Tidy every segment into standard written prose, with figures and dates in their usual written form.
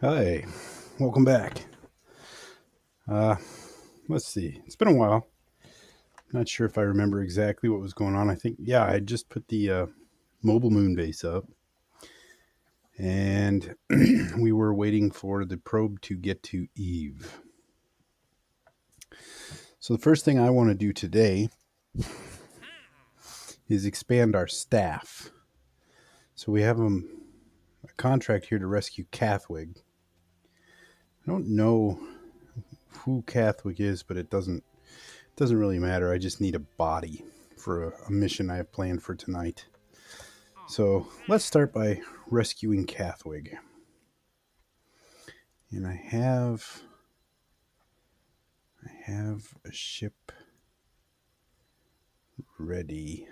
Hi, welcome back. Uh, let's see. It's been a while. Not sure if I remember exactly what was going on. I think, yeah, I just put the mobile moon base up, and we were waiting for the probe to get to Eve. So the first thing I want to do today is expand our staff. So we have a contract here to rescue Cathwig. I don't know who Cathwig is, but it doesn't really matter. I just need a body for a mission I have planned for tonight. So let's start by rescuing Cathwig. And I have a ship ready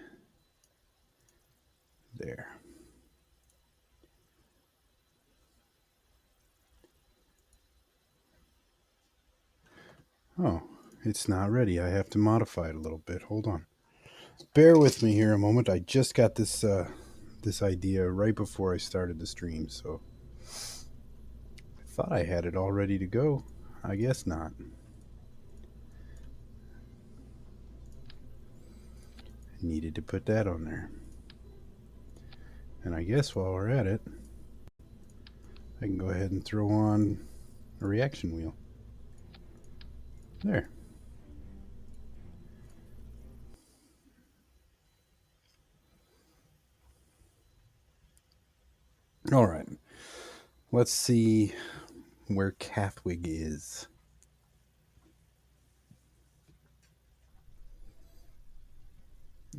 there. Oh, it's not ready. I have to modify it a little bit. Hold on. Bear with me here a moment. I just got this idea right before I started the stream, so I thought I had it all ready to go. I guess not. I needed to put that on there. And I guess while we're at it, I can go ahead and throw on a reaction wheel. There. All right. Let's see where Cathwig is.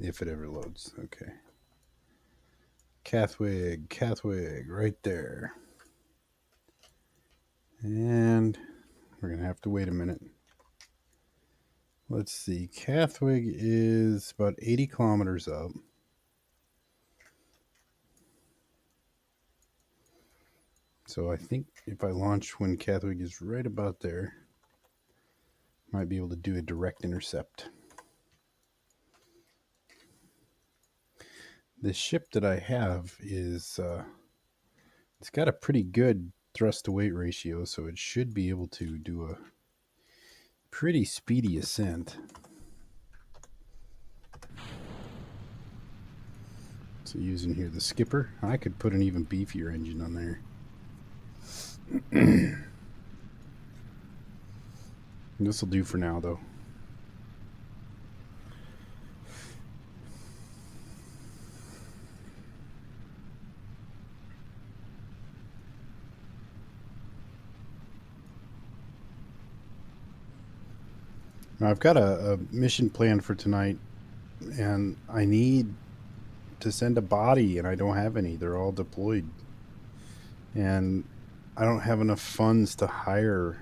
If it ever loads. Okay. Cathwig, right there. And we're going to have to wait a minute. Let's see. Cathwig is about 80 kilometers up. So I think if I launch when Cathwig is right about there, might be able to do a direct intercept. The ship that I have is it's got a pretty good thrust to weight ratio, so it should be able to do a pretty speedy ascent. So using here the skipper, I could put an even beefier engine on there. This will do for now, though. Now, I've got a mission planned for tonight, and I need to send a body, and I don't have any. They're all deployed. And I don't have enough funds to hire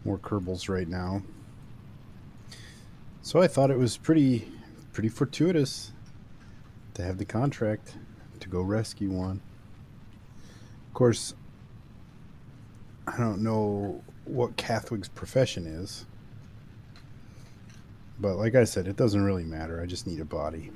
more Kerbals right now. So I thought it was pretty fortuitous to have the contract to go rescue one. Of course, I don't know what Cathwig's profession is. But like I said, it doesn't really matter. I just need a body.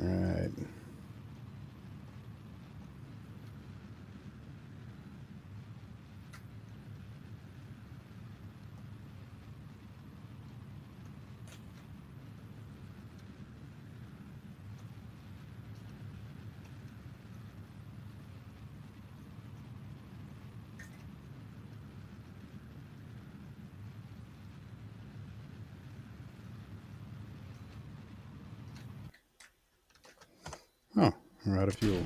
All right. Oh, we're out of fuel.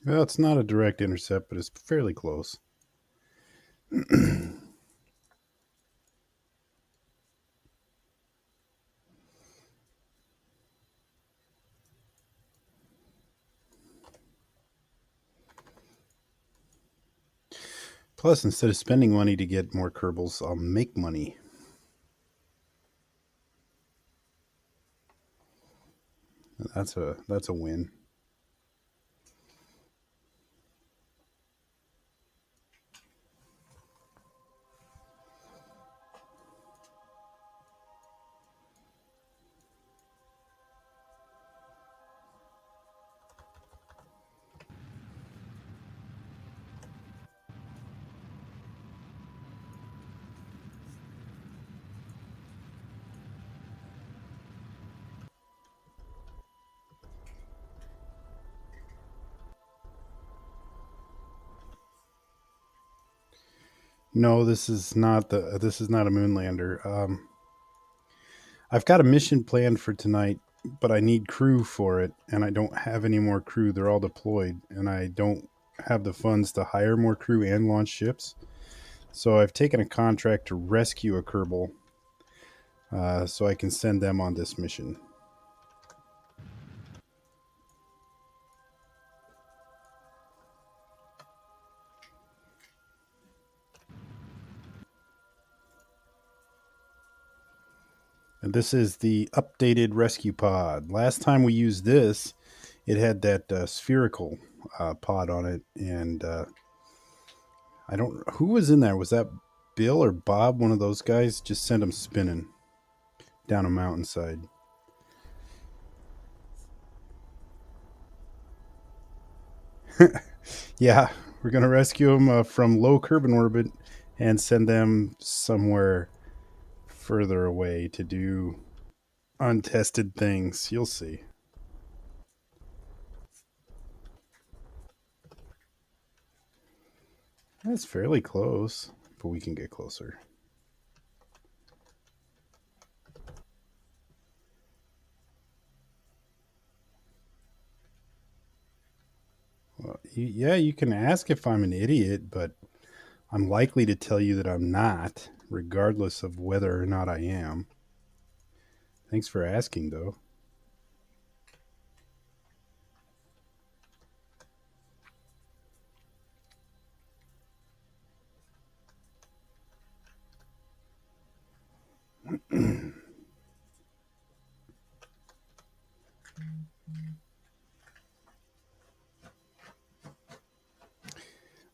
Well, it's not a direct intercept, but it's fairly close. Plus, instead of spending money to get more Kerbals, I'll make money. That's a win. No, this is not a moonlander. I've got a mission planned for tonight, but I need crew for it, and I don't have any more crew. They're all deployed, and I don't have the funds to hire more crew and launch ships. So I've taken a contract to rescue a Kerbal, so I can send them on this mission. And this is the updated rescue pod. Last time we used this, it had that spherical pod on it, and I don't. Who was in there? Was that Bill or Bob? One of those guys just sent him spinning down a mountainside. Yeah, we're gonna rescue them from low Kerbin orbit and send them somewhere further away to do untested things. You'll see. That's fairly close, but we can get closer. Well, yeah, you can ask if I'm an idiot, but I'm likely to tell you that I'm not, regardless of whether or not I am. Thanks for asking, though.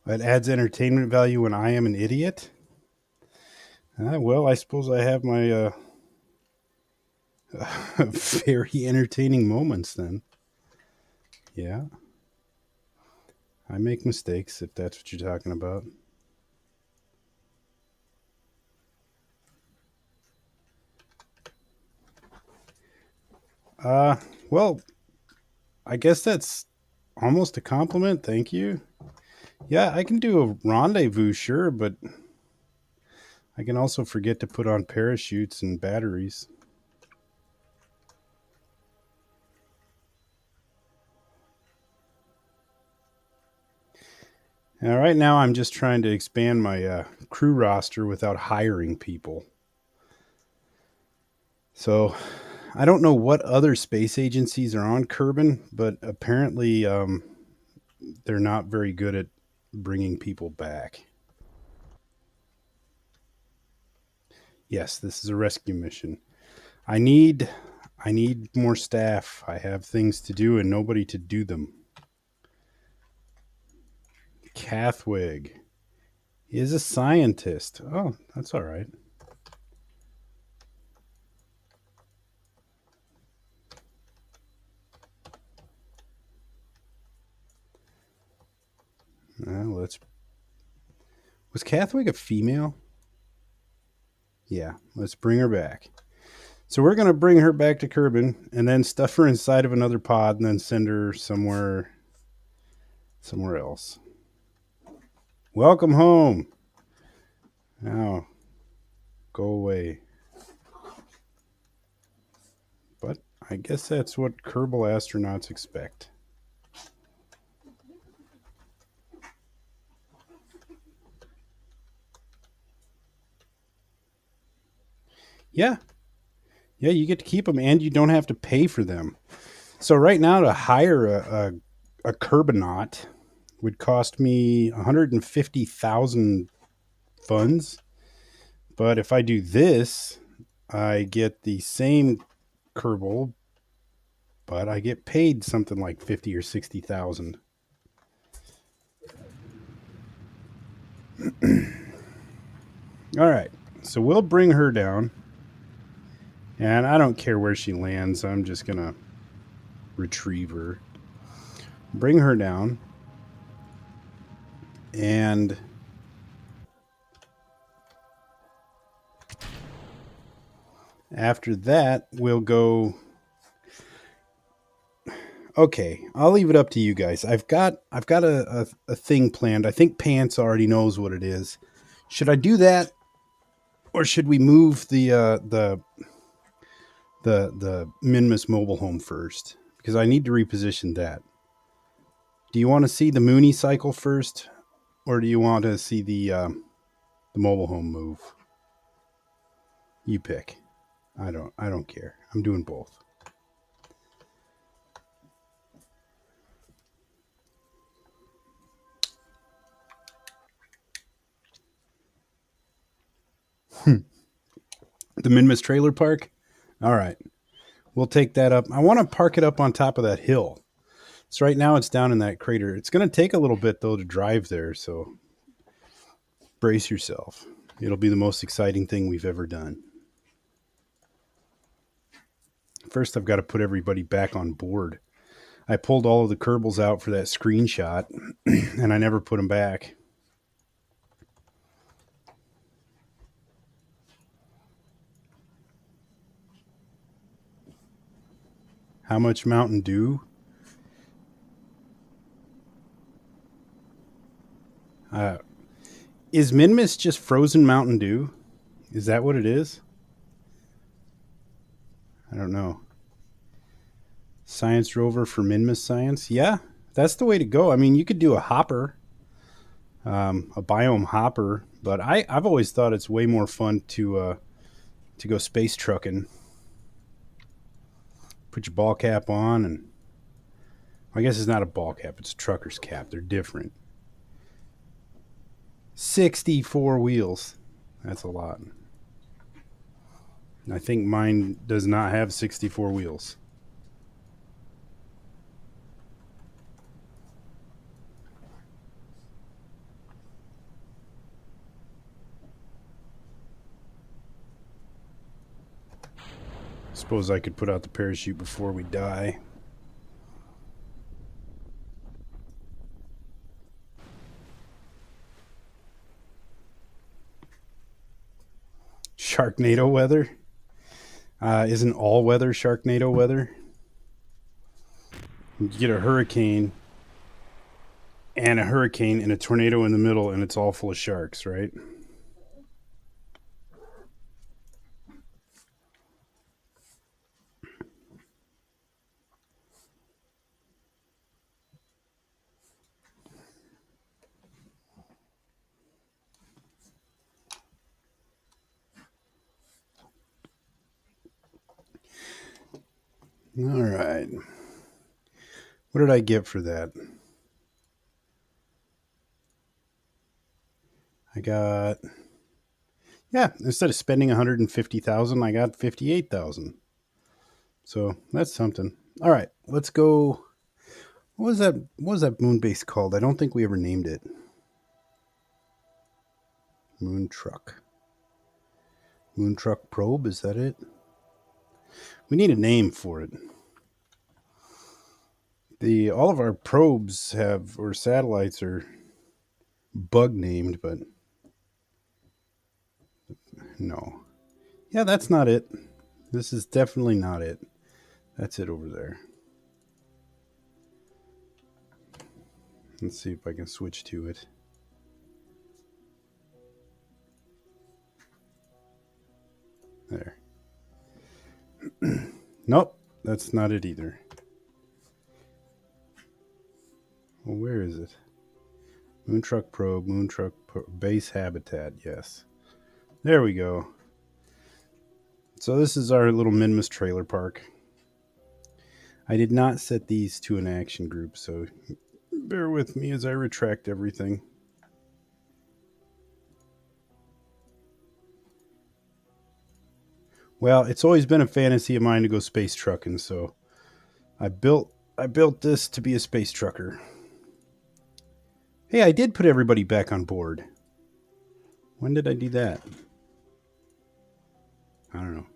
It adds entertainment value when I am an idiot. Well, I suppose I have my very entertaining moments then. Yeah, I make mistakes if that's what you're talking about. Uh, well, I guess that's almost a compliment. Thank you. Yeah, I can do a rendezvous, sure, but I can also forget to put on parachutes and batteries. Now, right now, I'm just trying to expand my crew roster without hiring people. So I don't know what other space agencies are on Kerbin, but apparently they're not very good at bringing people back. Yes, this is a rescue mission. I need I need more staff. I have things to do and nobody to do them. Cathwig is a scientist. Oh, that's all right. Let's. Was Cathwig a female? Yeah, let's bring her back. So we're gonna bring her back to Kerbin and then stuff her inside of another pod and then send her somewhere else. Welcome home. Now, go away. But I guess that's what Kerbal astronauts expect. Yeah. Yeah, you get to keep them and you don't have to pay for them. So right now to hire a Kerbanaut, would cost me 150,000 funds. But if I do this, I get the same Kerbal, but I get paid something like 50 or 60,000. All right, so we'll bring her down, and I don't care where she lands. I'm just gonna retrieve her, bring her down, and after that we'll go. Okay, I'll leave it up to you guys. I've got a thing planned. I think Pants already knows what it is. Should I do that, or should we move the Minmus mobile home first? Because I need to reposition that. Do you want to see the Municycle first, or do you want to see the mobile home move? You pick. I don't care. I'm doing both. The Minmus Trailer Park? All right. We'll take that up. I want to park it up on top of that hill. So right now it's down in that crater. It's going to take a little bit, though, to drive there. So brace yourself. It'll be the most exciting thing we've ever done. First, I've got to put everybody back on board. I pulled all of the Kerbals out for that screenshot, and I never put them back. How much Mountain Dew? Is Minmus just frozen Mountain Dew? Is that what it is? I don't know. Science rover for Minmus science? Yeah, that's the way to go. I mean, you could do a hopper, a biome hopper, but I've always thought it's way more fun to go space trucking. Put your ball cap on, and I guess it's not a ball cap; it's a trucker's cap. They're different. 64 wheels. That's a lot. I think mine does not have 64 wheels. Suppose I could put out the parachute before we die. Sharknado weather? Isn't all weather Sharknado weather? You get a hurricane and a tornado in the middle, and it's all full of sharks, right? All right. What did I get for that? I got, yeah, instead of spending 150,000, I got 58,000. So that's something. All right, let's go. What was that moon base called? I don't think we ever named it. Moon truck. Moon truck probe, is that it? We need a name for it. All of our probes have, or satellites are bug named, but no. Yeah, that's not it. This is definitely not it. That's it over there. Let's see if I can switch to it. There. Nope, that's not it either. Well, where is it? Moon truck base habitat. Yes. There we go. So this is our little Minmus trailer park. I did not set these to an action group, so Bear with me as I retract everything. Well, it's always been a fantasy of mine to go space trucking, so I built this to be a space trucker. Hey, I did put everybody back on board. When did I do that? I don't know.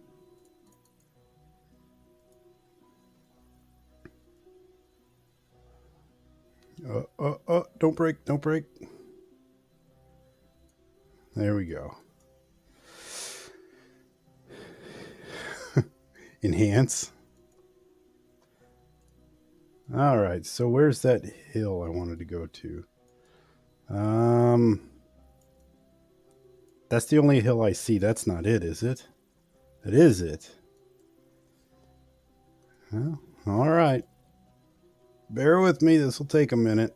Don't break, don't break. There we go. Enhance. All right, so where's that hill I wanted to go to? That's the only hill I see. That's not it, is it? That is it. Well, all right. Bear with me. This will take a minute.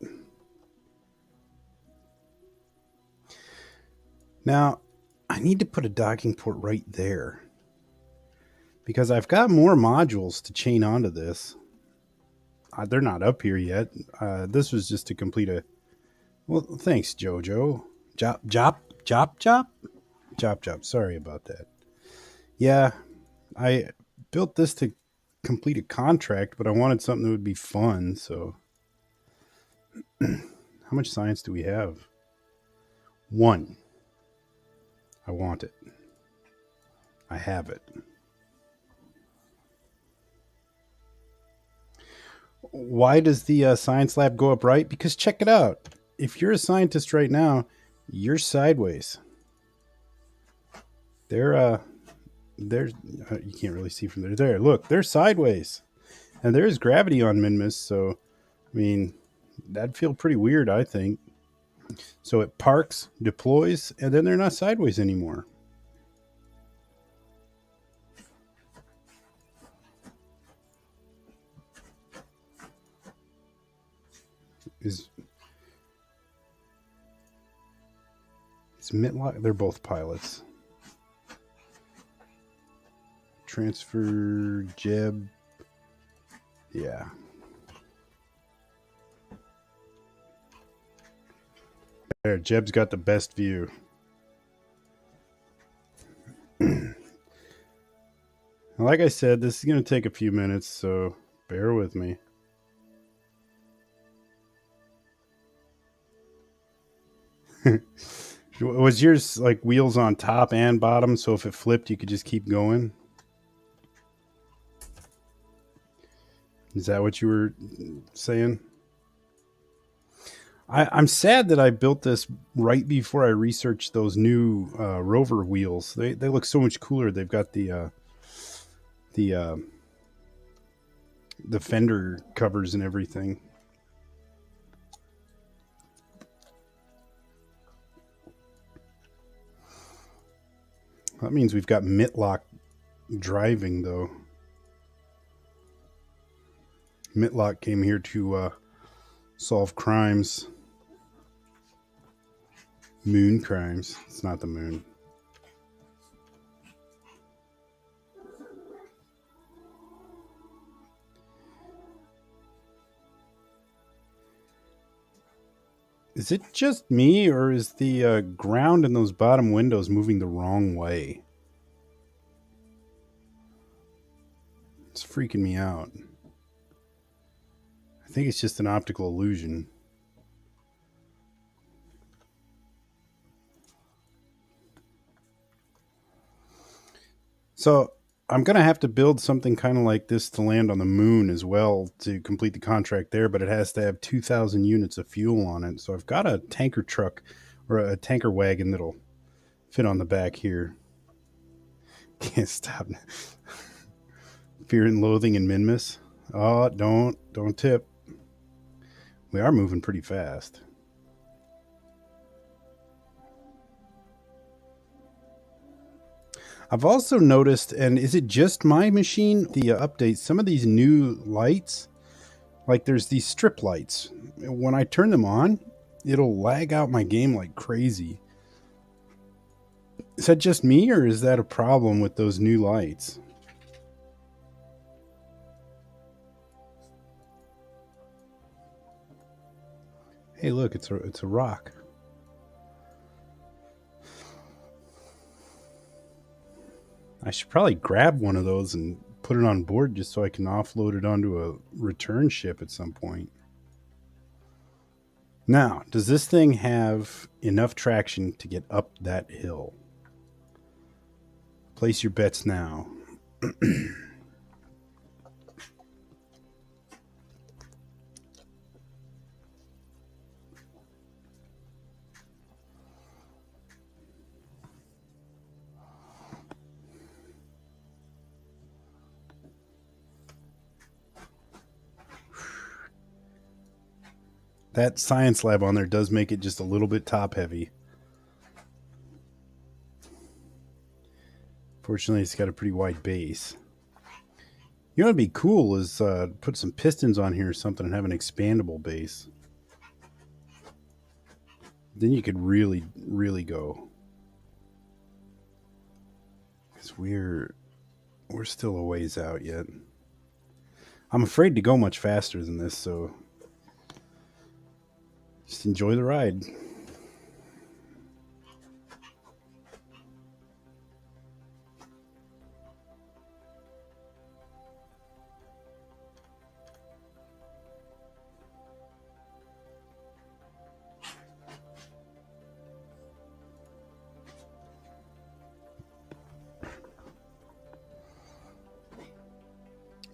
Now, I need to put a docking port right there because I've got more modules to chain onto this. They're not up here yet. This was just to complete a... Well, thanks, Jojo. Chop. Sorry about that. Yeah, I built this to complete a contract, but I wanted something that would be fun, so... How much science do we have? 1. I want it. I have it. Why does the science lab go up right? Because check it out. If you're a scientist right now, you're sideways. They're you can't really see from there. There, look, they're sideways, and there's gravity on Minmus. So, I mean, that'd feel pretty weird, I think. So it parks, deploys, and then they're not sideways anymore. Is Mitlock? They're both pilots. Transfer Jeb. Yeah. There, Jeb's got the best view. Like I said, this is going to take a few minutes, so bear with me. Was yours like wheels on top and bottom, so if it flipped, you could just keep going? Is that what you were saying? I'm sad that I built this right before I researched those new Rover wheels. They look so much cooler. They've got the fender covers and everything. That means we've got Mitlock driving, though. Mitlock came here to solve crimes. Moon crimes. It's not the moon. Is it just me, or is the ground in those bottom windows moving the wrong way? It's freaking me out. I think it's just an optical illusion. So I'm going to have to build something kind of like this to land on the moon as well to complete the contract there, but it has to have 2,000 units of fuel on it. So I've got a tanker truck or a tanker wagon that'll fit on the back here. Can't stop. Fear and Loathing in Minmus. Oh, don't tip. We are moving pretty fast. I've also noticed, and is it just my machine, the updates, some of these new lights, like there's these strip lights. When I turn them on, it'll lag out my game like crazy. Is that just me, or is that a problem with those new lights? Hey, look, it's a rock. I should probably grab one of those and put it on board just so I can offload it onto a return ship at some point. Now, does this thing have enough traction to get up that hill? Place your bets now. That science lab on there does make it just a little bit top heavy. Fortunately, it's got a pretty wide base. You know what'd be cool is put some pistons on here or something and have an expandable base. Then you could really, really go. Because we're still a ways out yet. I'm afraid to go much faster than this, so just enjoy the ride.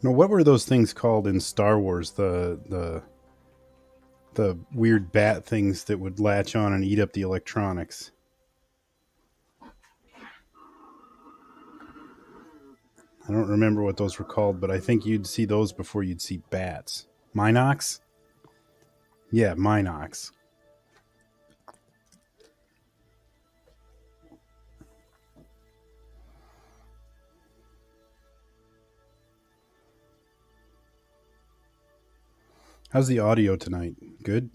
Now, what were those things called in Star Wars? The weird bat things that would latch on and eat up the electronics. I don't remember what those were called, but I think you'd see those before you'd see bats. Minox? Yeah, Minox. How's the audio tonight? Good?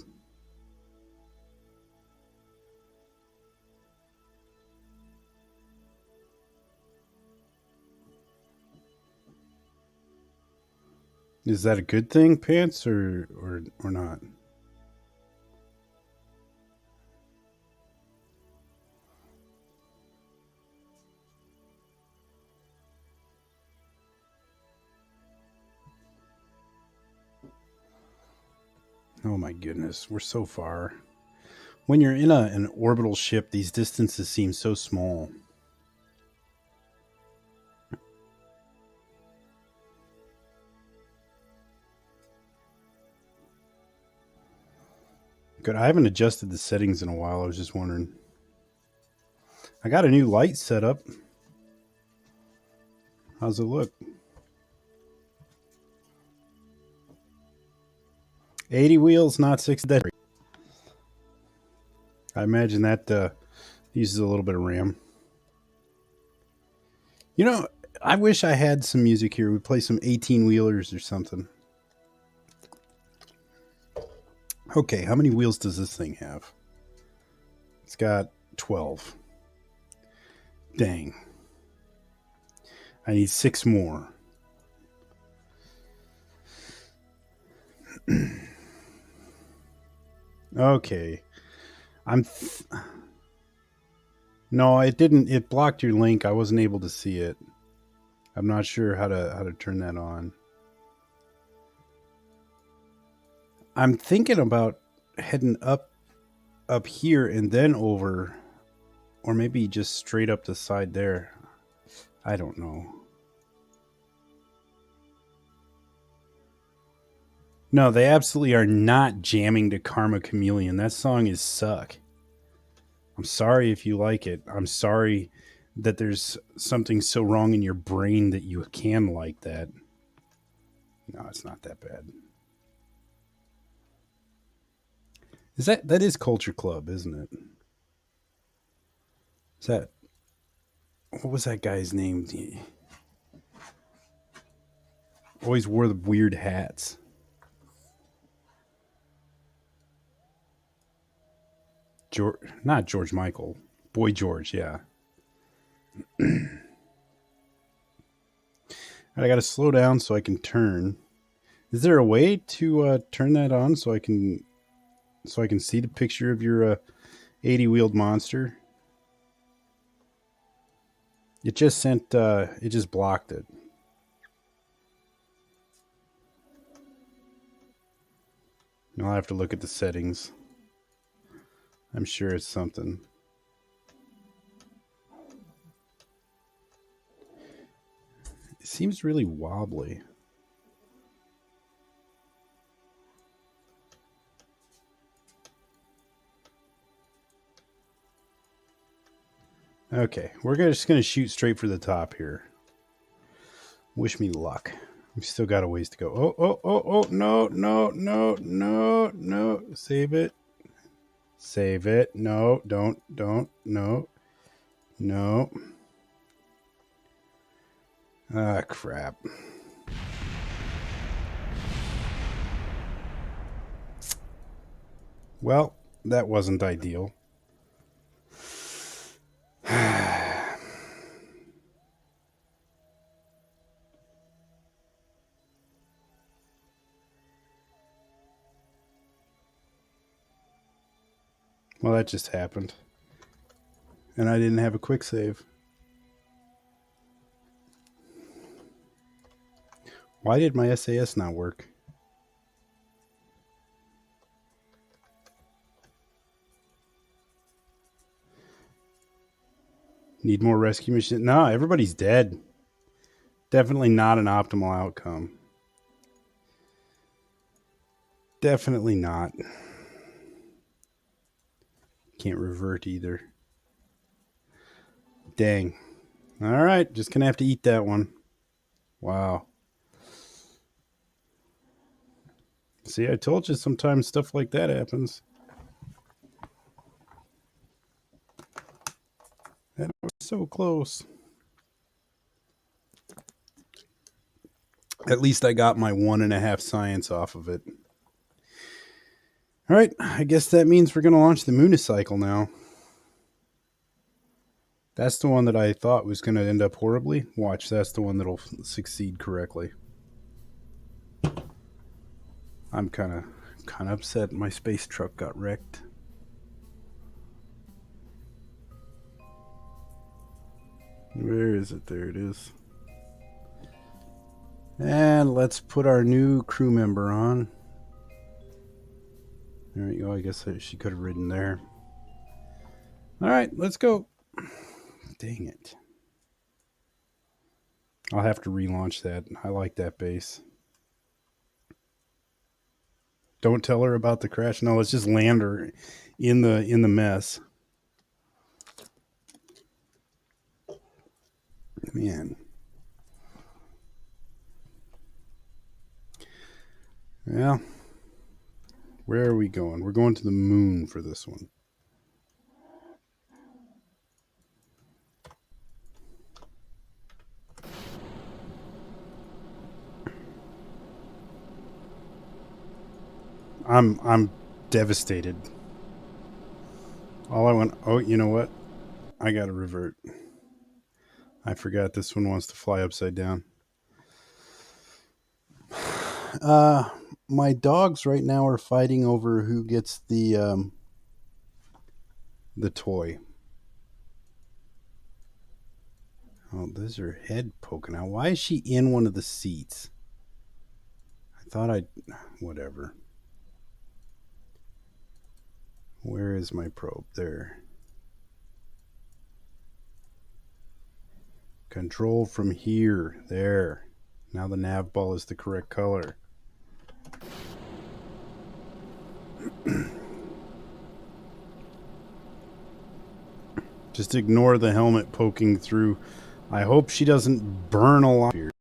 Is that a good thing, Pants, or not? Oh my goodness, we're so far. When you're in an orbital ship, these distances seem so small. Good. I haven't adjusted the settings in a while. I was just wondering. I got a new light set up. How's it look? 80 wheels, not 60. I imagine that uses a little bit of RAM. You know, I wish I had some music here. We'd play some 18 wheelers or something. Okay, how many wheels does this thing have? It's got 12. Dang. I need 6 more. Okay. No, it didn't. It blocked your link. I wasn't able to see it. I'm not sure how to turn that on. I'm thinking about heading up here and then over, or maybe just straight up the side there. I don't know. No, they absolutely are not jamming to Karma Chameleon. That song is suck. I'm sorry if you like it. I'm sorry that there's something so wrong in your brain that you can like that. No, it's not that bad. That is Culture Club, isn't it? Is that what was that guy's name? He always wore the weird hats. Not George Michael. Boy George, yeah. I got to slow down so I can turn. Is there a way to turn that on so I can so I can see the picture of your 80-wheeled monster? It just sent, it just blocked it. I'll have to look at the settings. I'm sure it's something. It seems really wobbly. Okay, we're just going to shoot straight for the top here. Wish me luck. We've still got a ways to go. Oh, no. Save it. Save it. No, don't, no. Ah, crap. Well, that wasn't ideal. Well, that just happened. And I didn't have a quick save. Why did my SAS not work? Need more rescue mission? No, everybody's dead. Definitely not an optimal outcome. Definitely not. Can't revert either. Dang. All right, just gonna have to eat that one. Wow. See, I told you sometimes stuff like that happens. That was so close. At least I got my 1.5 science off of it. All right, I guess that means we're going to launch the Municycle now. That's the one that I thought was going to end up horribly. Watch, that's the one that'll succeed correctly. I'm kind of upset my space truck got wrecked. Where is it? There it is. And let's put our new crew member on. There you go. I guess she could have ridden there. All right, let's go. Dang it. I'll have to relaunch that. I like that base. Don't tell her about the crash. No, let's just land her in the mess. Man. Well, where are we going? We're going to the moon for this one. I'm devastated. All I want. Oh, you know what? I got to revert. I forgot this one wants to fly upside down. My dogs right now are fighting over who gets the toy. Oh, there's her head poking out. Why is she in one of the seats? I thought whatever. Where is my probe? There. Control from here. There. Now the nav ball is the correct color. Just ignore the helmet poking through. I hope she doesn't burn alive here.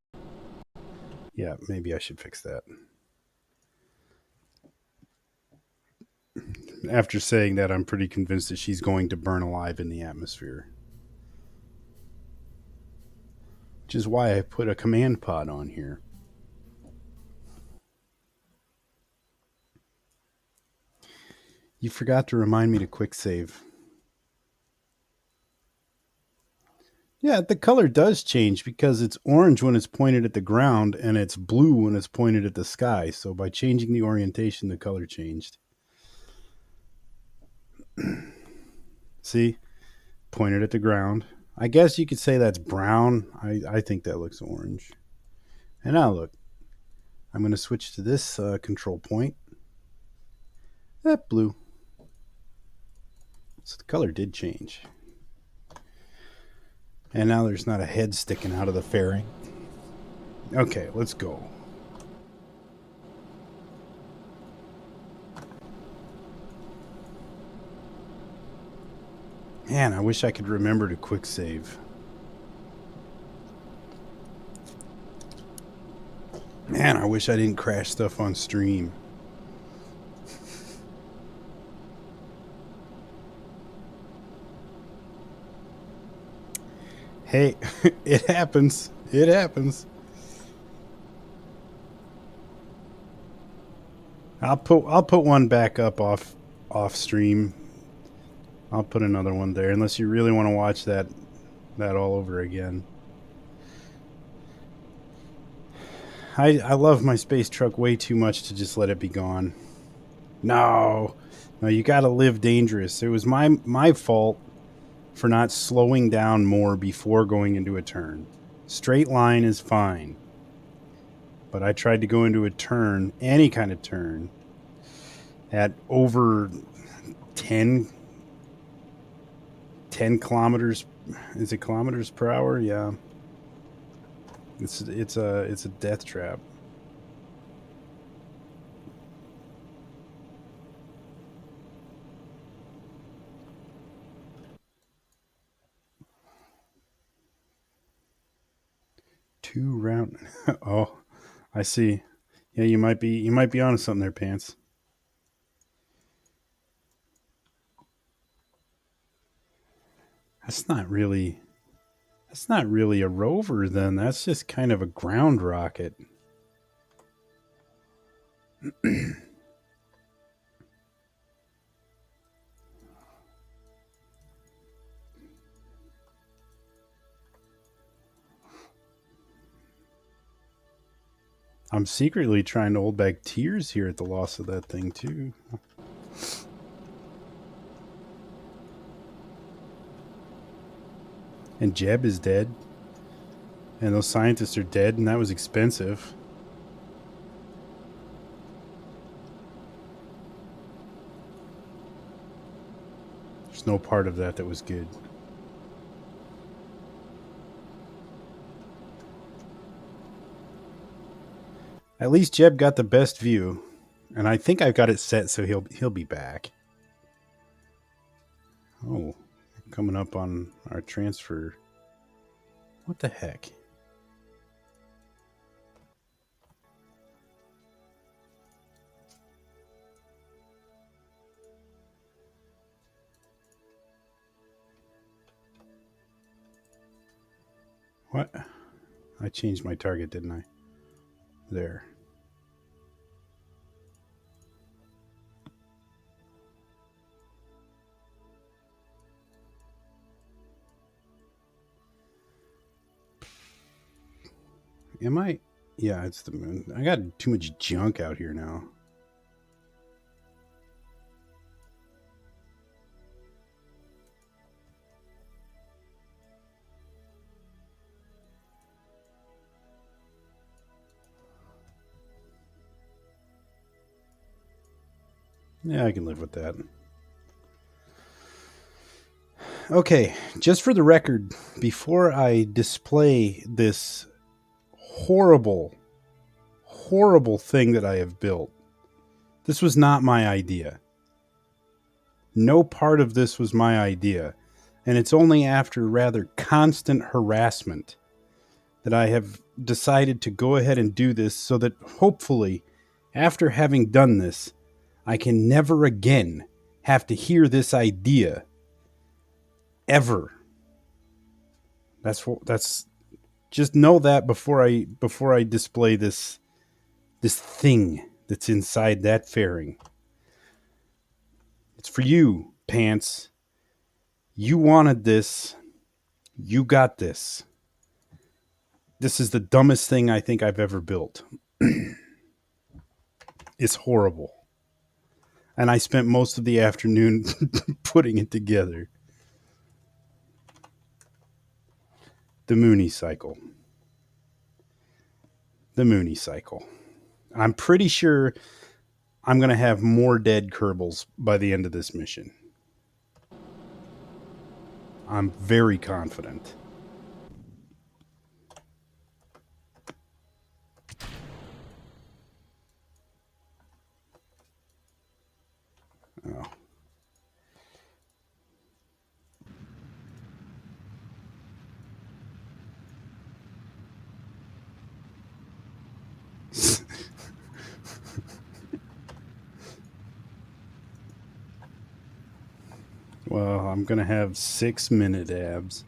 Yeah, maybe I should fix that. After saying that, I'm pretty convinced that she's going to burn alive in the atmosphere. Which is why I put a command pod on here. You forgot to remind me to quick save. Yeah, the color does change because it's orange when it's pointed at the ground and it's blue when it's pointed at the sky. So by changing the orientation, the color changed. See, pointed at the ground. I guess you could say that's brown. I think that looks orange. And now look, I'm going to switch to this control point. That blue. So the color did change. And now there's not a head sticking out of the fairing. Okay, let's go. Man, I wish I could remember to quick save. Man, I wish I didn't crash stuff on stream. Hey, it happens. It happens. I'll put one back up off stream. I'll put another one there unless you really want to watch that all over again. I love my space truck way too much to just let it be gone. No, you got to live dangerous. It was my fault for not slowing down more before going into a turn. Straight line is fine, but I tried to go into a turn, any kind of turn, at over 10 kilometers. Is it kilometers per hour? Yeah. It's a death trap. Two round. Oh, I see. Yeah, you might be onto something there, Pants. That's not really a rover then. That's just kind of a ground rocket. I'm secretly trying to hold back tears here at the loss of that thing too. And Jeb is dead. And those scientists are dead, and that was expensive. There's no part of that was good. At least Jeb got the best view, and I think I've got it set so he'll be back. Oh, coming up on our transfer. What the heck? What? I changed my target, didn't I? There. Am I? Yeah, it's the moon. I got too much junk out here now. Yeah, I can live with that. Okay, just for the record, before I display this horrible thing that I have built, this was not my idea. No part of this was my idea. And it's only after rather constant harassment that I have decided to go ahead and do this so that hopefully, after having done this, I can never again have to hear this idea ever. That's just know that before I display this thing that's inside that fairing. It's for you, Pants. You wanted this. You got this. This is the dumbest thing I think I've ever built. It's horrible. And I spent most of the afternoon putting it together. The Municycle. The Municycle. I'm pretty sure I'm going to have more dead Kerbals by the end of this mission. I'm very confident. Oh. Well, I'm going to have 6-minute abs.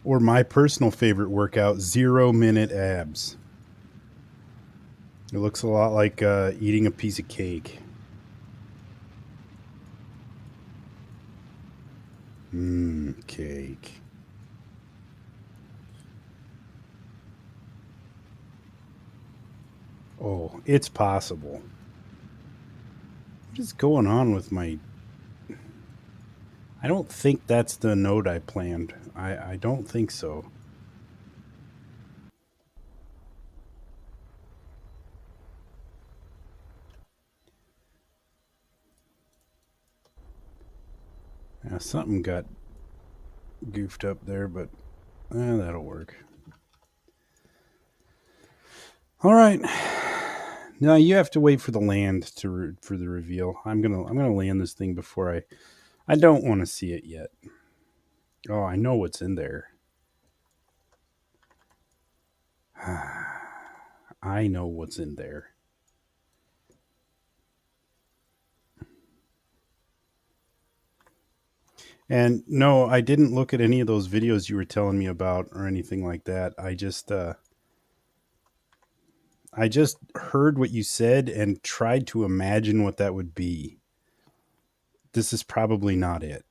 Or my personal favorite workout, 0-minute abs. It looks a lot like eating a piece of cake. Cake. Oh, it's possible. What is going on with my... I don't think that's the node I planned. I don't think so. Yeah, something got goofed up there, but that'll work. All right. Now you have to wait for the land for the reveal. I'm gonna land this thing before I don't want to see it yet. Oh, I know what's in there. I know what's in there. And no, I didn't look at any of those videos you were telling me about or anything like that. I just heard what you said and tried to imagine what that would be. This is probably not it.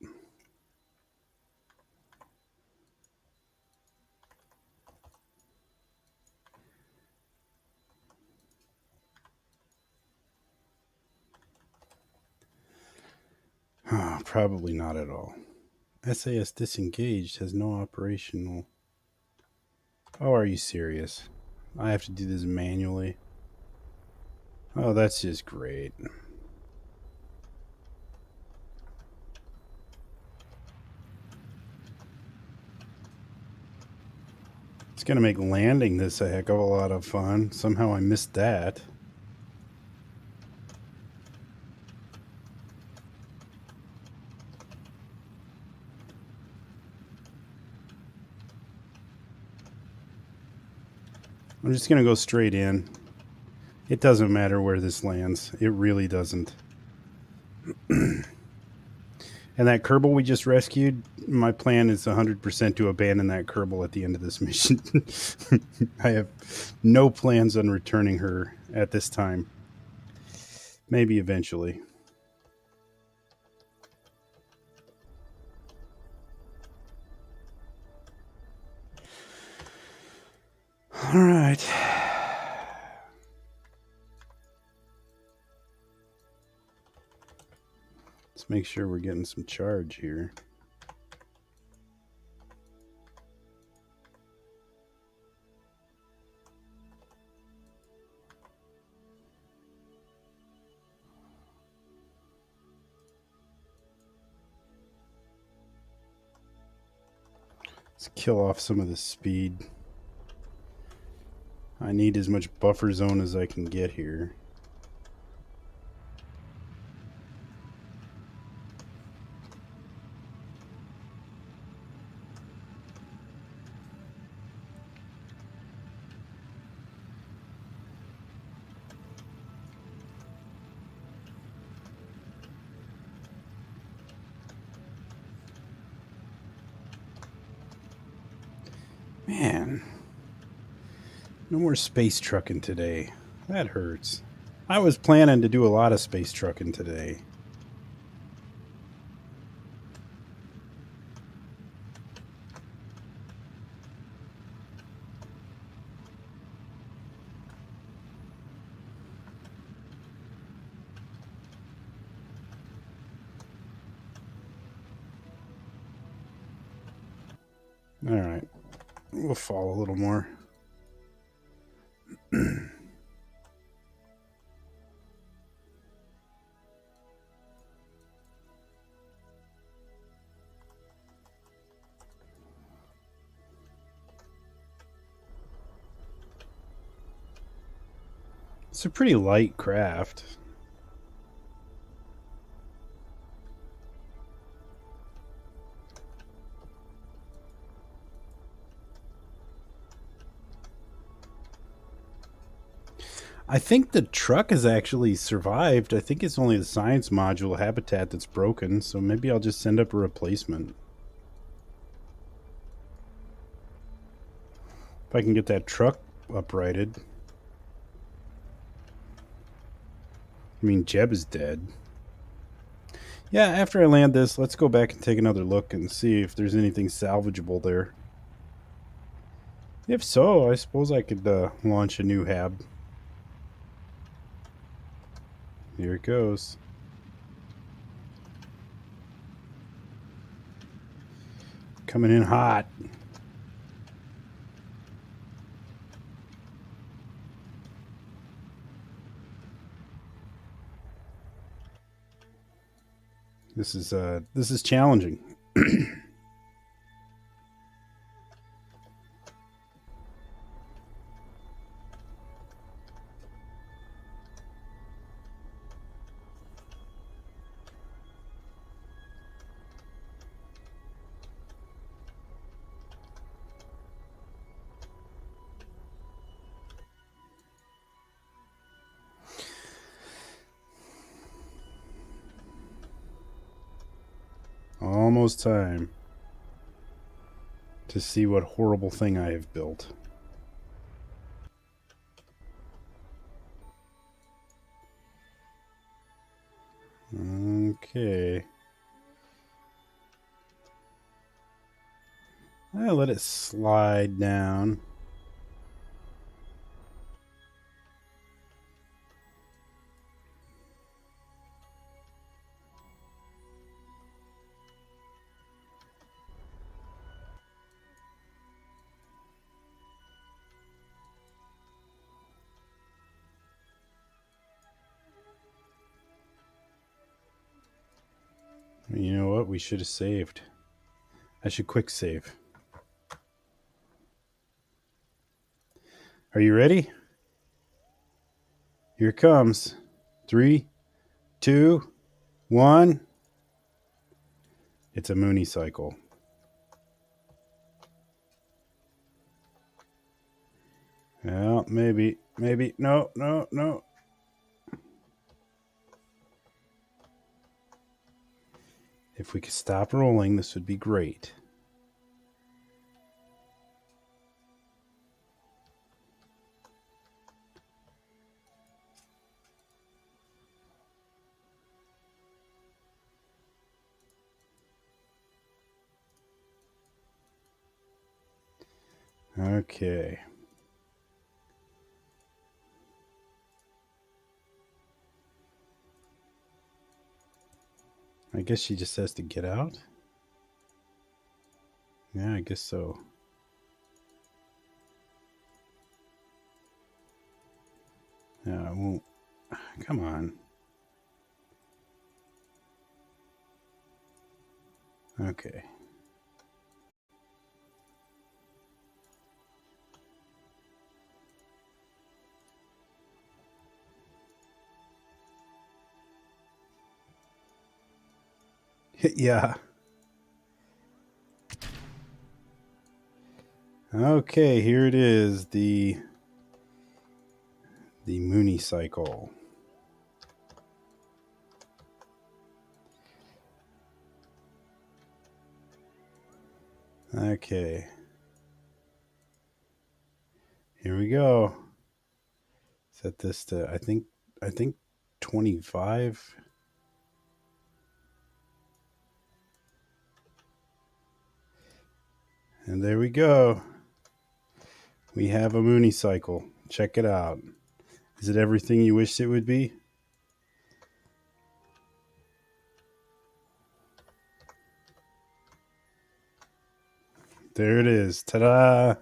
Probably not at all. SAS disengaged, has no operational. Oh, are you serious? I have to do this manually. Oh, that's just great. It's going to make landing this a heck of a lot of fun. Somehow I missed that. I'm just going to go straight in. It doesn't matter where this lands. It really doesn't. And that Kerbal we just rescued, my plan is 100% to abandon that Kerbal at the end of this mission. I have no plans on returning her at this time. Maybe eventually. All right. Let's make sure we're getting some charge here. Let's kill off some of the speed. I need as much buffer zone as I can get here. Man, no more space trucking today. That hurts. I was planning to do a lot of space trucking today. All right. We'll fall a little more. It's a pretty light craft. I think the truck has actually survived. I think it's only the science module habitat that's broken, so maybe I'll just send up a replacement. If I can get that truck uprighted. I mean, Jeb is dead. Yeah, after I land this, let's go back and take another look and see if there's anything salvageable there. If so, I suppose I could launch a new hab. Here it goes. Coming in hot. This is challenging. Almost time to see what horrible thing I have built. Okay. I'll let it slide down. You know what? We should have saved. I should quick save. Are you ready? Here it comes. 3, 2, 1. It's a Municycle. Well, maybe. No. If we could stop rolling, this would be great. Okay. I guess she just has to get out. Yeah, I guess so. Yeah, I won't. Come on. Okay. Yeah. Okay, here it is, the Municycle. Okay. Here we go. Set this to I think 25. And there we go. We have a Municycle. Check it out. Is it everything you wished it would be? There it is. Ta-da!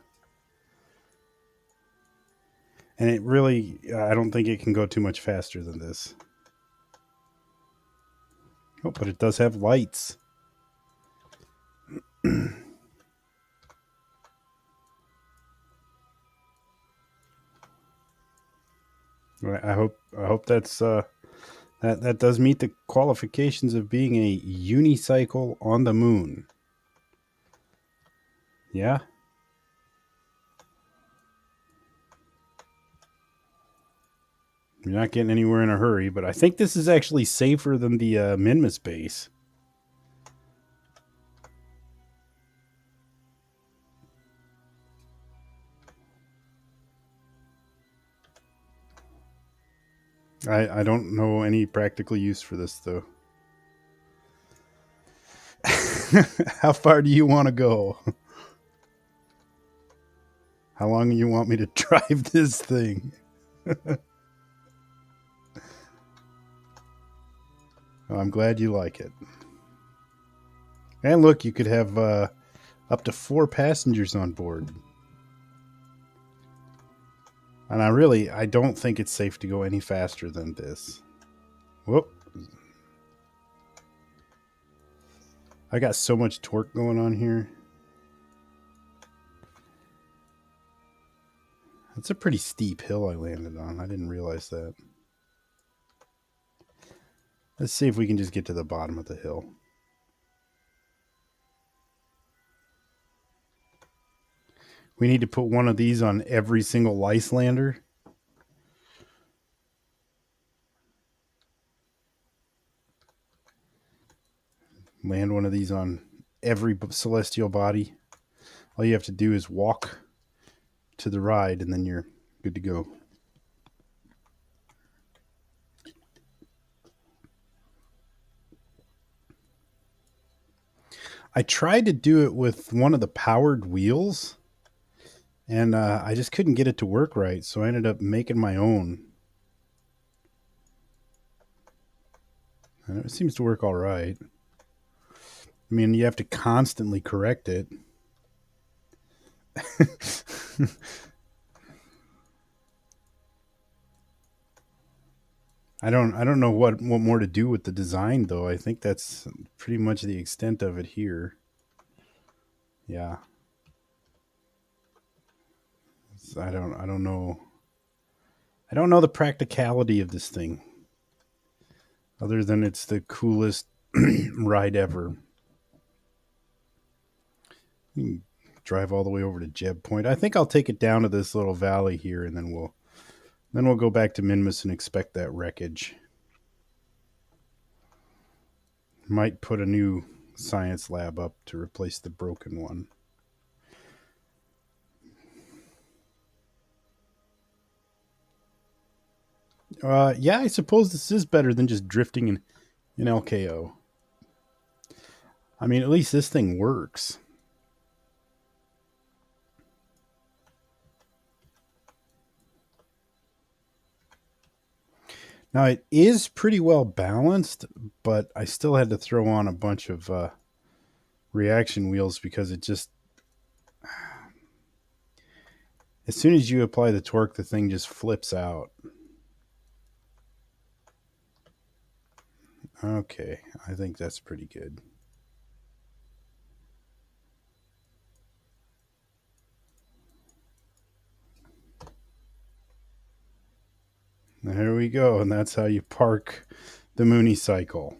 And it really, I don't think it can go too much faster than this. Oh, but it does have lights. I hope that's that does meet the qualifications of being a unicycle on the moon. Yeah. You're not getting anywhere in a hurry, but I think this is actually safer than the Minmus base. I don't know any practical use for this, though. How far do you want to go? How long do you want me to drive this thing? Well, I'm glad you like it. And look, you could have up to 4 passengers on board. And I don't think it's safe to go any faster than this. Whoop. I got so much torque going on here. That's a pretty steep hill I landed on. I didn't realize that. Let's see if we can just get to the bottom of the hill. We need to put one of these on every single lice lander. Land one of these on every celestial body. All you have to do is walk to the ride and then you're good to go. I tried to do it with one of the powered wheels, and I just couldn't get it to work right, so I ended up making my own. And it seems to work all right. I mean, you have to constantly correct it. I don't know what more to do with the design, though. I think that's pretty much the extent of it here. Yeah. I don't know. I don't know the practicality of this thing, other than it's the coolest ride ever. Drive all the way over to Jeb Point. I think I'll take it down to this little valley here, and then we'll go back to Minmus and inspect that wreckage. Might put a new science lab up to replace the broken one. Yeah, I suppose this is better than just drifting in LKO. I mean, at least this thing works. Now, it is pretty well balanced, but I still had to throw on a bunch of reaction wheels because it just... As soon as you apply the torque, the thing just flips out. Okay, I think that's pretty good. There we go, and that's how you park the Municycle.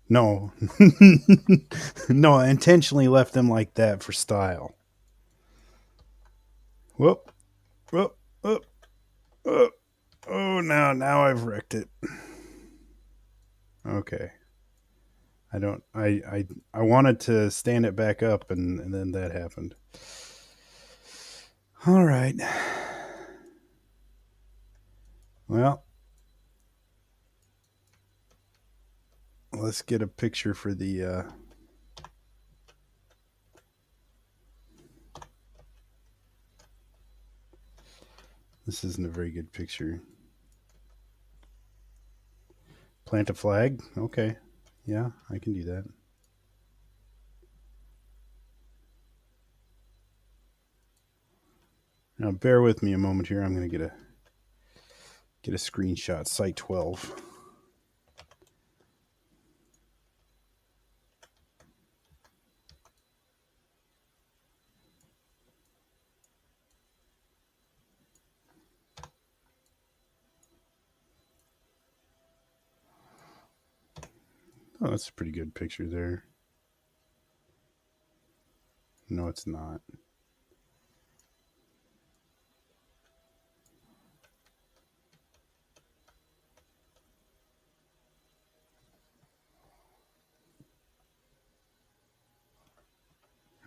No. No, I intentionally left them like that for style. Whoop. Whoop. Whoop. Whoop. Oh, now I've wrecked it. Okay. I wanted to stand it back up, and then that happened. All right. Well, let's get a picture for the this isn't a very good picture. Plant a flag? Okay. Yeah, I can do that. Now, bear with me a moment here. I'm going to get a screenshot. Site 12. Oh, that's a pretty good picture there. No, it's not.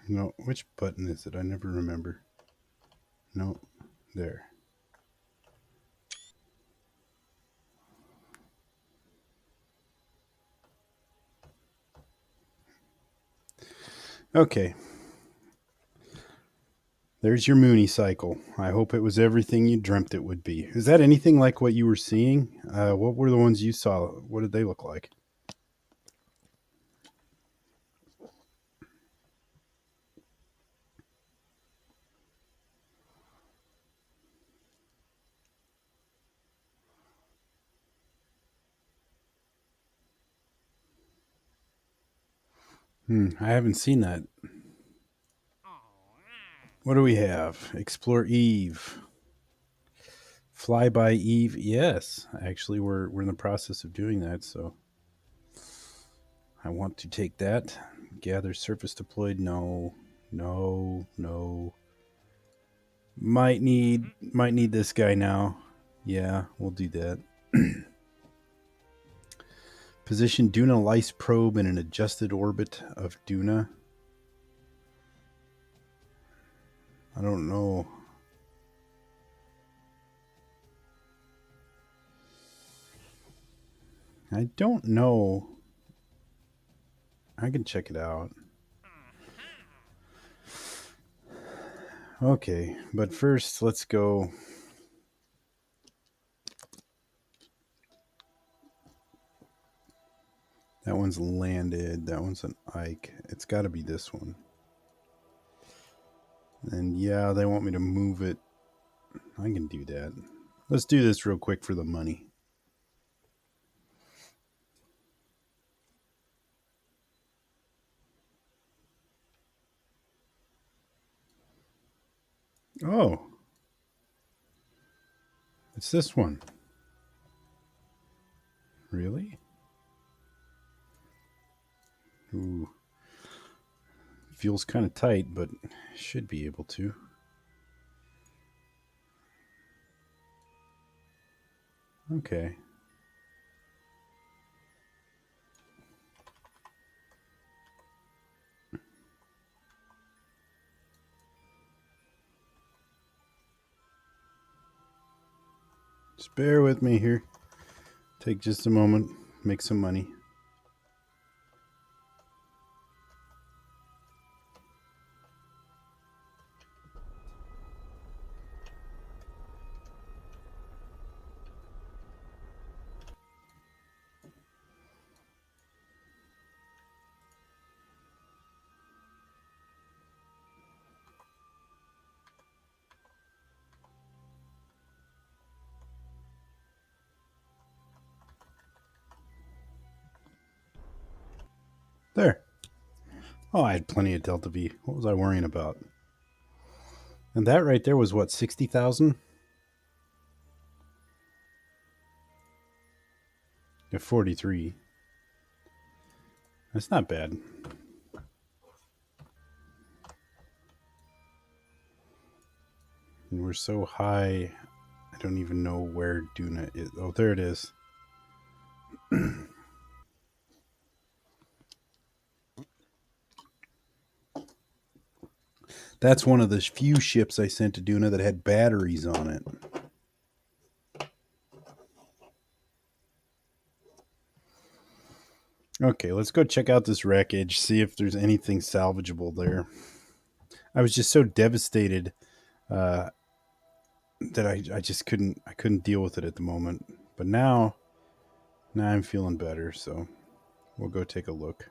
No, which button is it? I never remember. No, there. Okay. There's your Municycle. I hope it was everything you dreamt it would be. Is that anything like what you were seeing? What were the ones you saw? What did they look like? I haven't seen that. What do we have? Explore Eve. Fly by Eve. Yes, actually, we're in the process of doing that. So I want to take that. Gather surface deployed. No, no, no. Might need this guy now. Yeah, we'll do that. Position Duna Lice probe in an adjusted orbit of Duna. I don't know. I don't know. I can check it out. Okay, but first let's go. That one's landed. That one's an Ike. It's got to be this one. And yeah, they want me to move it. I can do that. Let's do this real quick for the money. Oh, it's this one. Really? Ooh. Feels kind of tight, but should be able to. Okay. Just bear with me here. Take just a moment. Make some money. There. Oh, I had plenty of Delta V. What was I worrying about? And that right there was what, 60,000? At 43. That's not bad. And we're so high, I don't even know where Duna is. Oh, there it is. That's one of the few ships I sent to Duna that had batteries on it. Okay, let's go check out this wreckage, see if there's anything salvageable there. I was just so devastated uh, that I just couldn't deal with it at the moment. But now I'm feeling better. So We'll go take a look.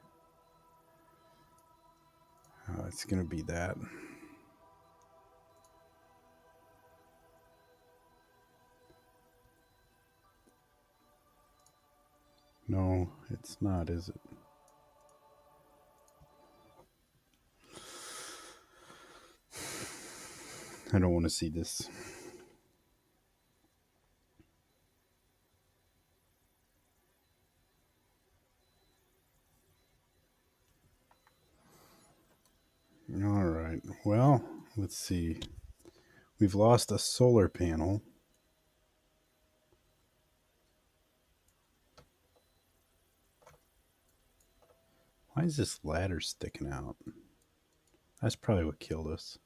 It's going to be that. No, it's not, is it? I don't want to see this. All right. Well, let's see. We've lost a solar panel. Why is this ladder sticking out? That's probably what killed us.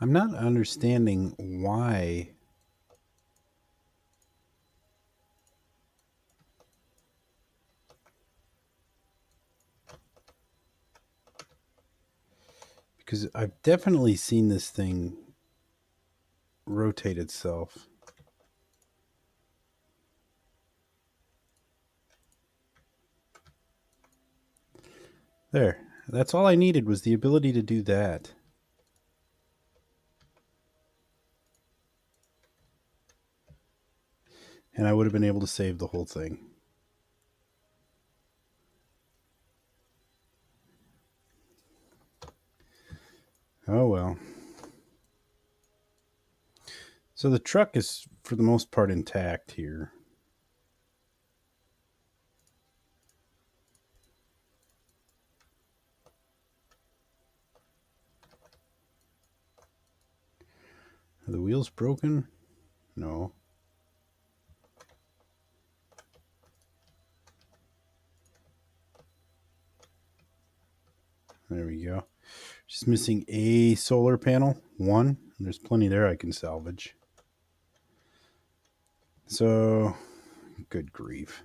I'm not understanding why. Because I've definitely seen this thing rotate itself. There. That's all I needed was the ability to do that. And I would have been able to save the whole thing. Oh well. So the truck is, for the most part, intact here. Are the wheels broken? No. There we go. Just missing a solar panel. One. There's plenty there I can salvage. So, good grief.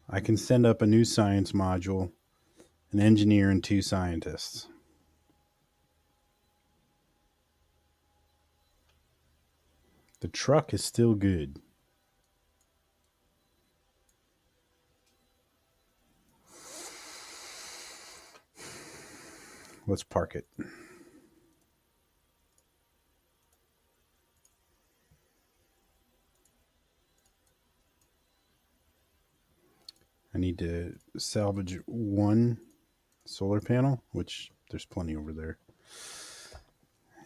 I can send up a new science module, an engineer, and 2 scientists. The truck is still good. Let's park it. I need to salvage 1 solar panel, which there's plenty over there.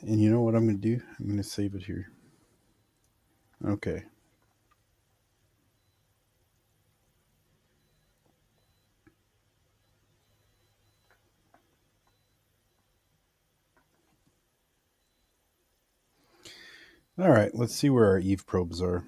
And you know what I'm going to do? I'm going to save it here. Okay. All right, let's see where our Eve probes are.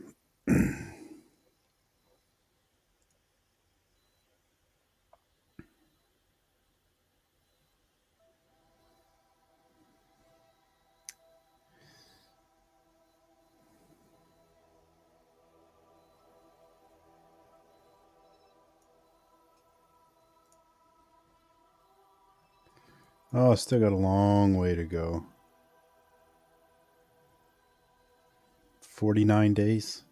Oh, still got a long way to go. 49 days.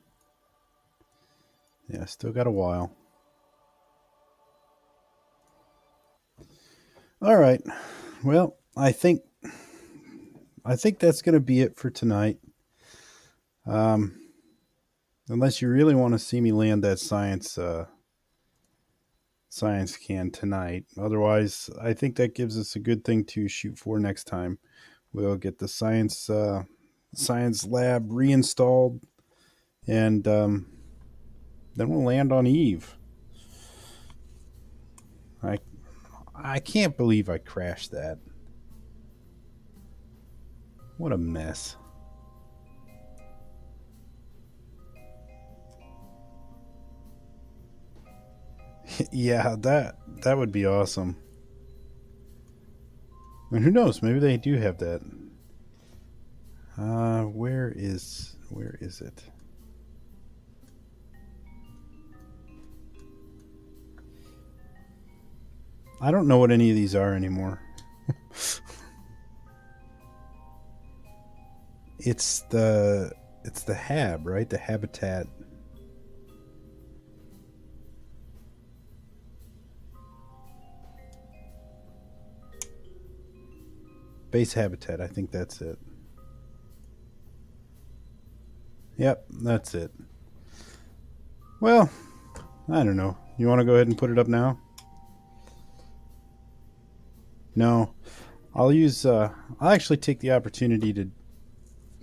Yeah, still got a while. All right. Well, I think that's going to be it for tonight. Unless you really want to see me land that science can tonight. Otherwise, I think that gives us a good thing to shoot for next time. We'll get the science lab reinstalled, and then we'll land on Eve. I can't believe I crashed that. What a mess. Yeah, that would be awesome. And who knows? Maybe they do have that. Where is it? I don't know what any of these are anymore. It's the hab, right? The habitat. Base habitat. I think that's it. Yep, that's it. Well, I don't know. You want to go ahead and put it up now? No. I'll use I'll actually take the opportunity to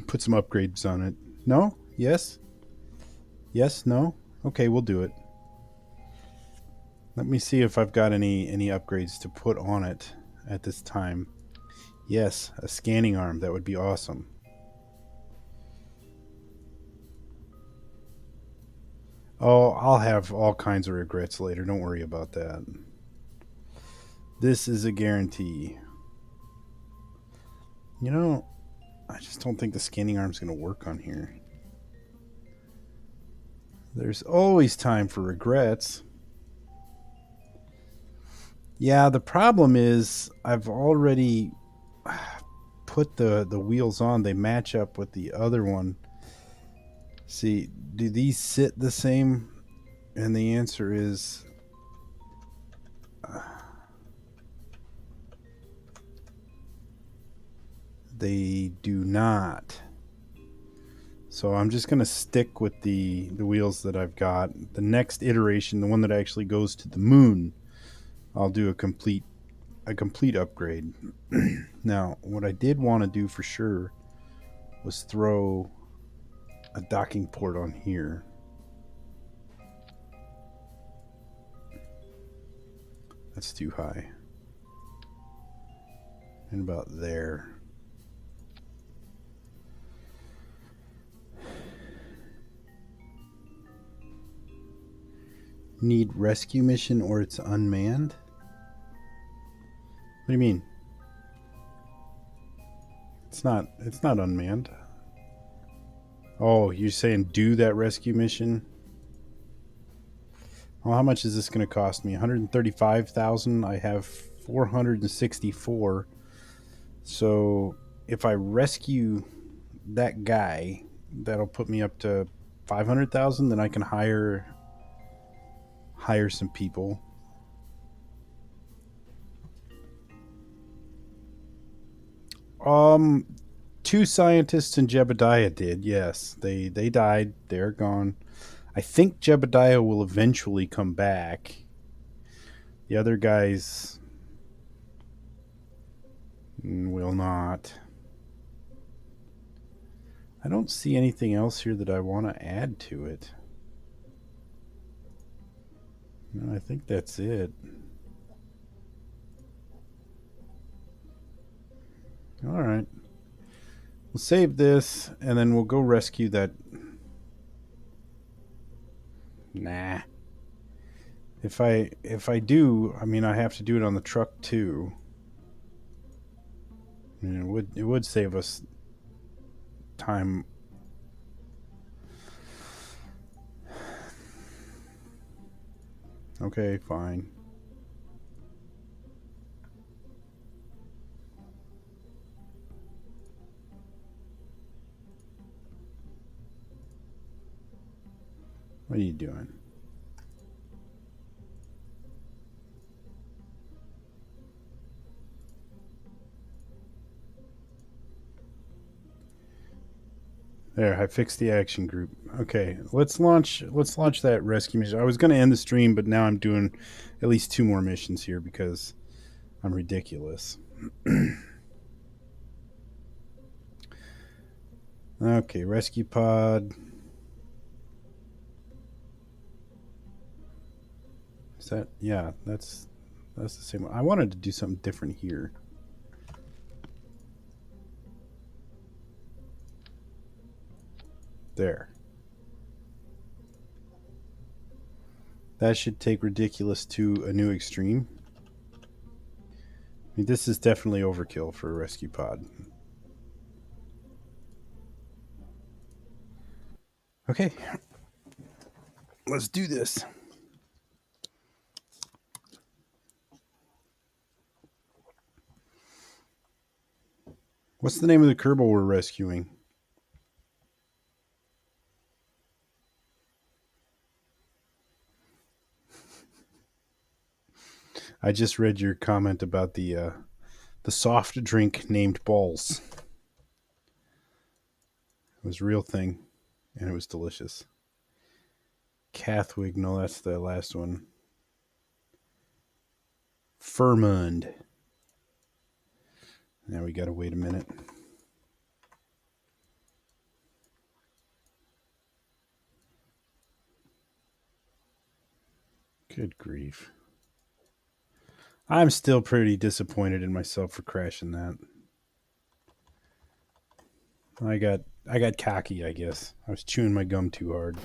put some upgrades on it. No? Yes? Yes? No? Okay, we'll do it. Let me see if I've got any upgrades to put on it at this time. Yes, a scanning arm. That would be awesome. Oh, I'll have all kinds of regrets later. Don't worry about that. This is a guarantee. You know, I just don't think the scanning arm's going to work on here. There's always time for regrets. Yeah, the problem is I've already put the wheels on. They match up with the other one. See, do these sit the same? And the answer is they do not. So I'm just going to stick with the wheels that I've got. The next iteration, the one that actually goes to the moon, I'll do a complete upgrade. Now, what I did want to do for sure was throw a docking port on here. That's too high. And about there. Need rescue mission or it's unmanned? What do you mean? It's not unmanned. Oh, you're saying do that rescue mission? Well, how much is this going to cost me? 135,000. I have 464. So if I rescue that guy, that'll put me up to 500,000. Then I can hire some people. Two scientists and Jebediah did. Yes, they died. They're gone. I think Jebediah will eventually come back. The other guys will not. I don't see anything else here that I want to add to it. No, I think that's it. All right. We'll save this and then we'll go rescue that. Nah. If I do, I mean I have to do it on the truck too. I mean, it would save us time. Okay, fine. What are you doing? There, I fixed the action group. Okay, let's launch that rescue mission. I was going to end the stream, but now I'm doing at least 2 more missions here because I'm ridiculous. Okay, rescue pod. Is that, yeah, that's the same one. I wanted to do something different here. There. That should take ridiculous to a new extreme. I mean, this is definitely overkill for a rescue pod. Okay. Let's do this. What's the name of the Kerbal we're rescuing? I just read your comment about the soft drink named Balls. It was a real thing, and it was delicious. Cathwig, no, that's the last one. Furmund. Now we gotta wait a minute. Good grief. I'm still pretty disappointed in myself for crashing that. I got cocky, I guess. I was chewing my gum too hard.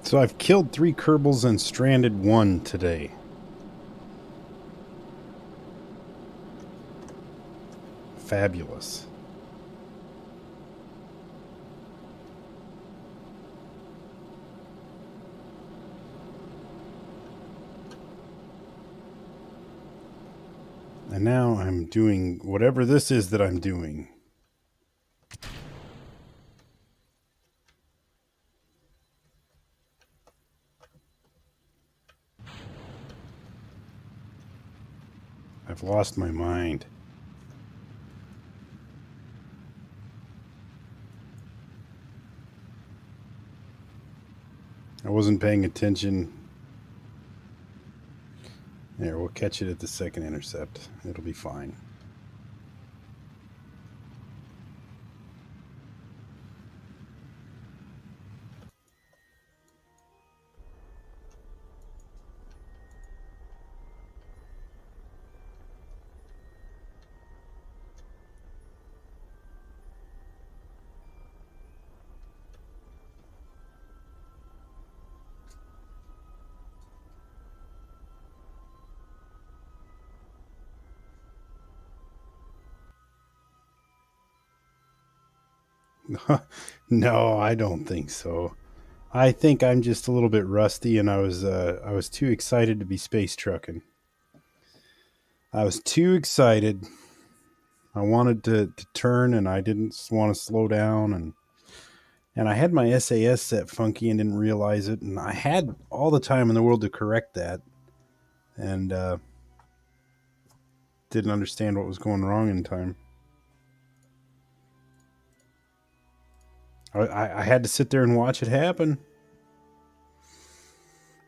So I've killed 3 Kerbals and stranded 1 today. Fabulous. And now I'm doing whatever this is that I'm doing. I've lost my mind. I wasn't paying attention. There, we'll catch it at the second intercept. It'll be fine. No, I don't think so. I think I'm just a little bit rusty, and I was too excited to be space trucking. I was too excited. I wanted to turn, and I didn't want to slow down, and I had my SAS set funky and didn't realize it, and I had all the time in the world to correct that, and didn't understand what was going wrong in time. I had to sit there and watch it happen.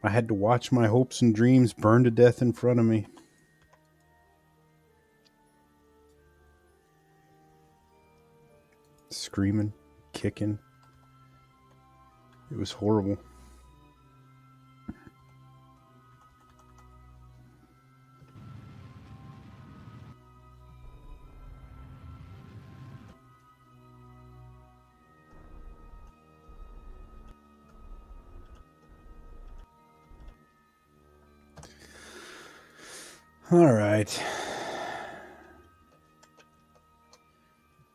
I had to watch my hopes and dreams burn to death in front of me. Screaming, kicking. It was horrible. All right.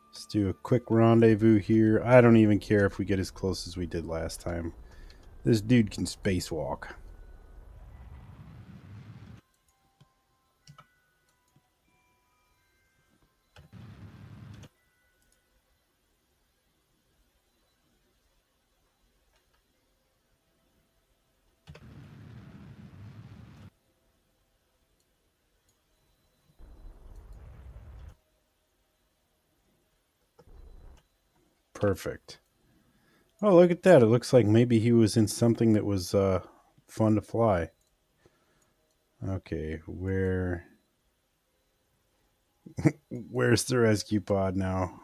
Let's do a quick rendezvous here. I don't even care if we get as close as we did last time. This dude can spacewalk. Perfect. Oh, look at that. It looks like maybe he was in something that was fun to fly. Okay, where's the rescue pod now?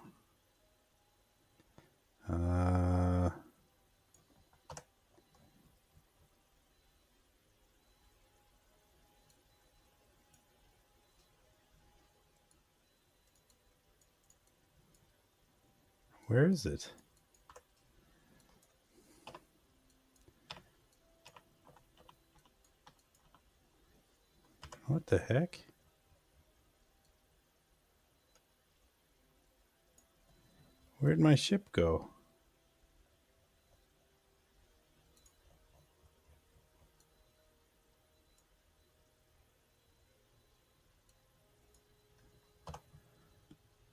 Uh, where is it? What the heck? Where'd my ship go?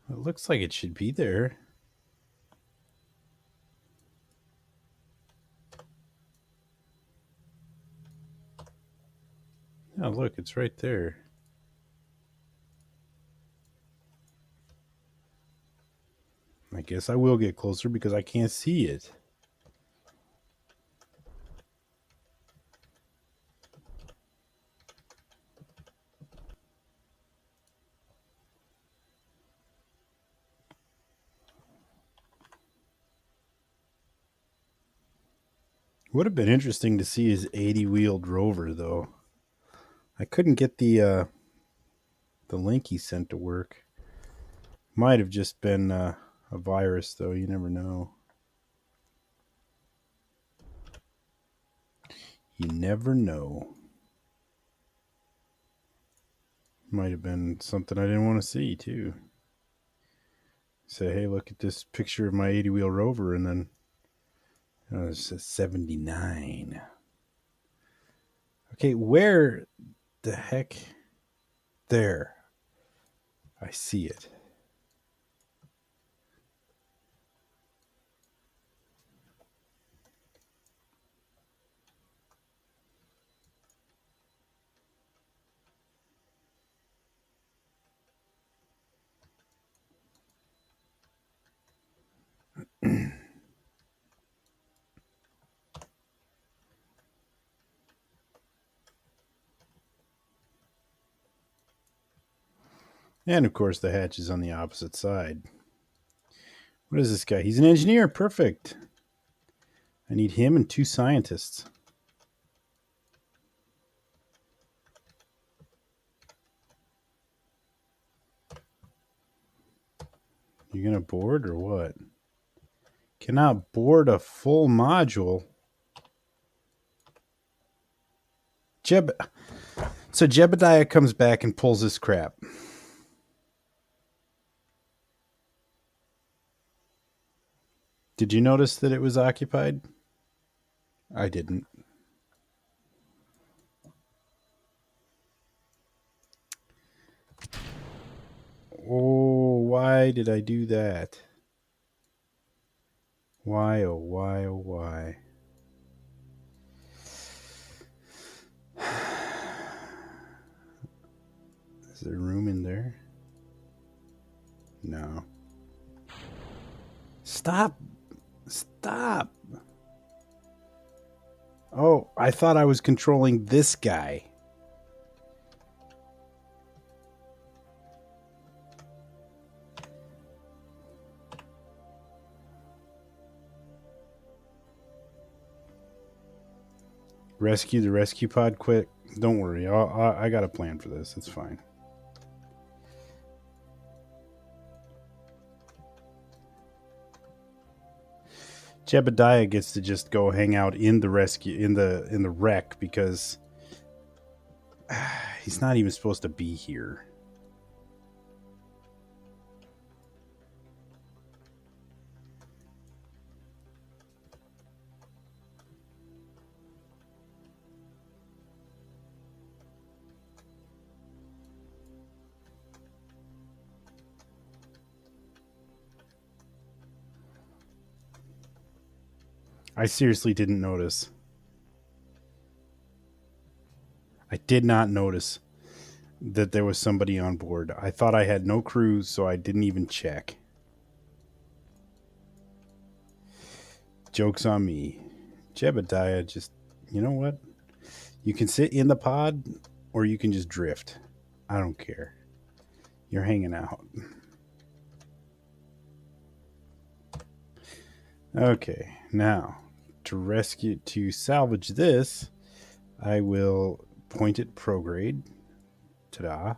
It looks like it should be there. Oh, look, it's right there. I guess I will get closer because I can't see it. Would have been interesting to see his 80-wheeled rover, though. I couldn't get the link he sent to work. Might have just been a virus, though. You never know. You never know. Might have been something I didn't want to see, too. Say, hey, look at this picture of my 80-wheel rover, and then it says 79. Okay, where the heck? There. I see it. And of course, the hatch is on the opposite side. What is this guy? He's an engineer. Perfect. I need him and 2 scientists. You gonna board or what? Cannot board a full module. So Jebediah comes back and pulls this crap. Did you notice that it was occupied? I didn't. Oh, why did I do that? Why, oh, why, oh, why? Is there room in there? No. Stop. Stop. Oh, I thought I was controlling this guy. Rescue the rescue pod quick. Don't worry. I got a plan for this. It's fine. Jebediah gets to just go hang out in the rescue in the wreck because he's not even supposed to be here. I seriously didn't notice. I did not notice that there was somebody on board. I thought I had no crews, so I didn't even check. Joke's on me. Jebediah just, you know what? You can sit in the pod or you can just drift. I don't care. You're hanging out. Okay, now to salvage this, I will point it prograde. Ta-da.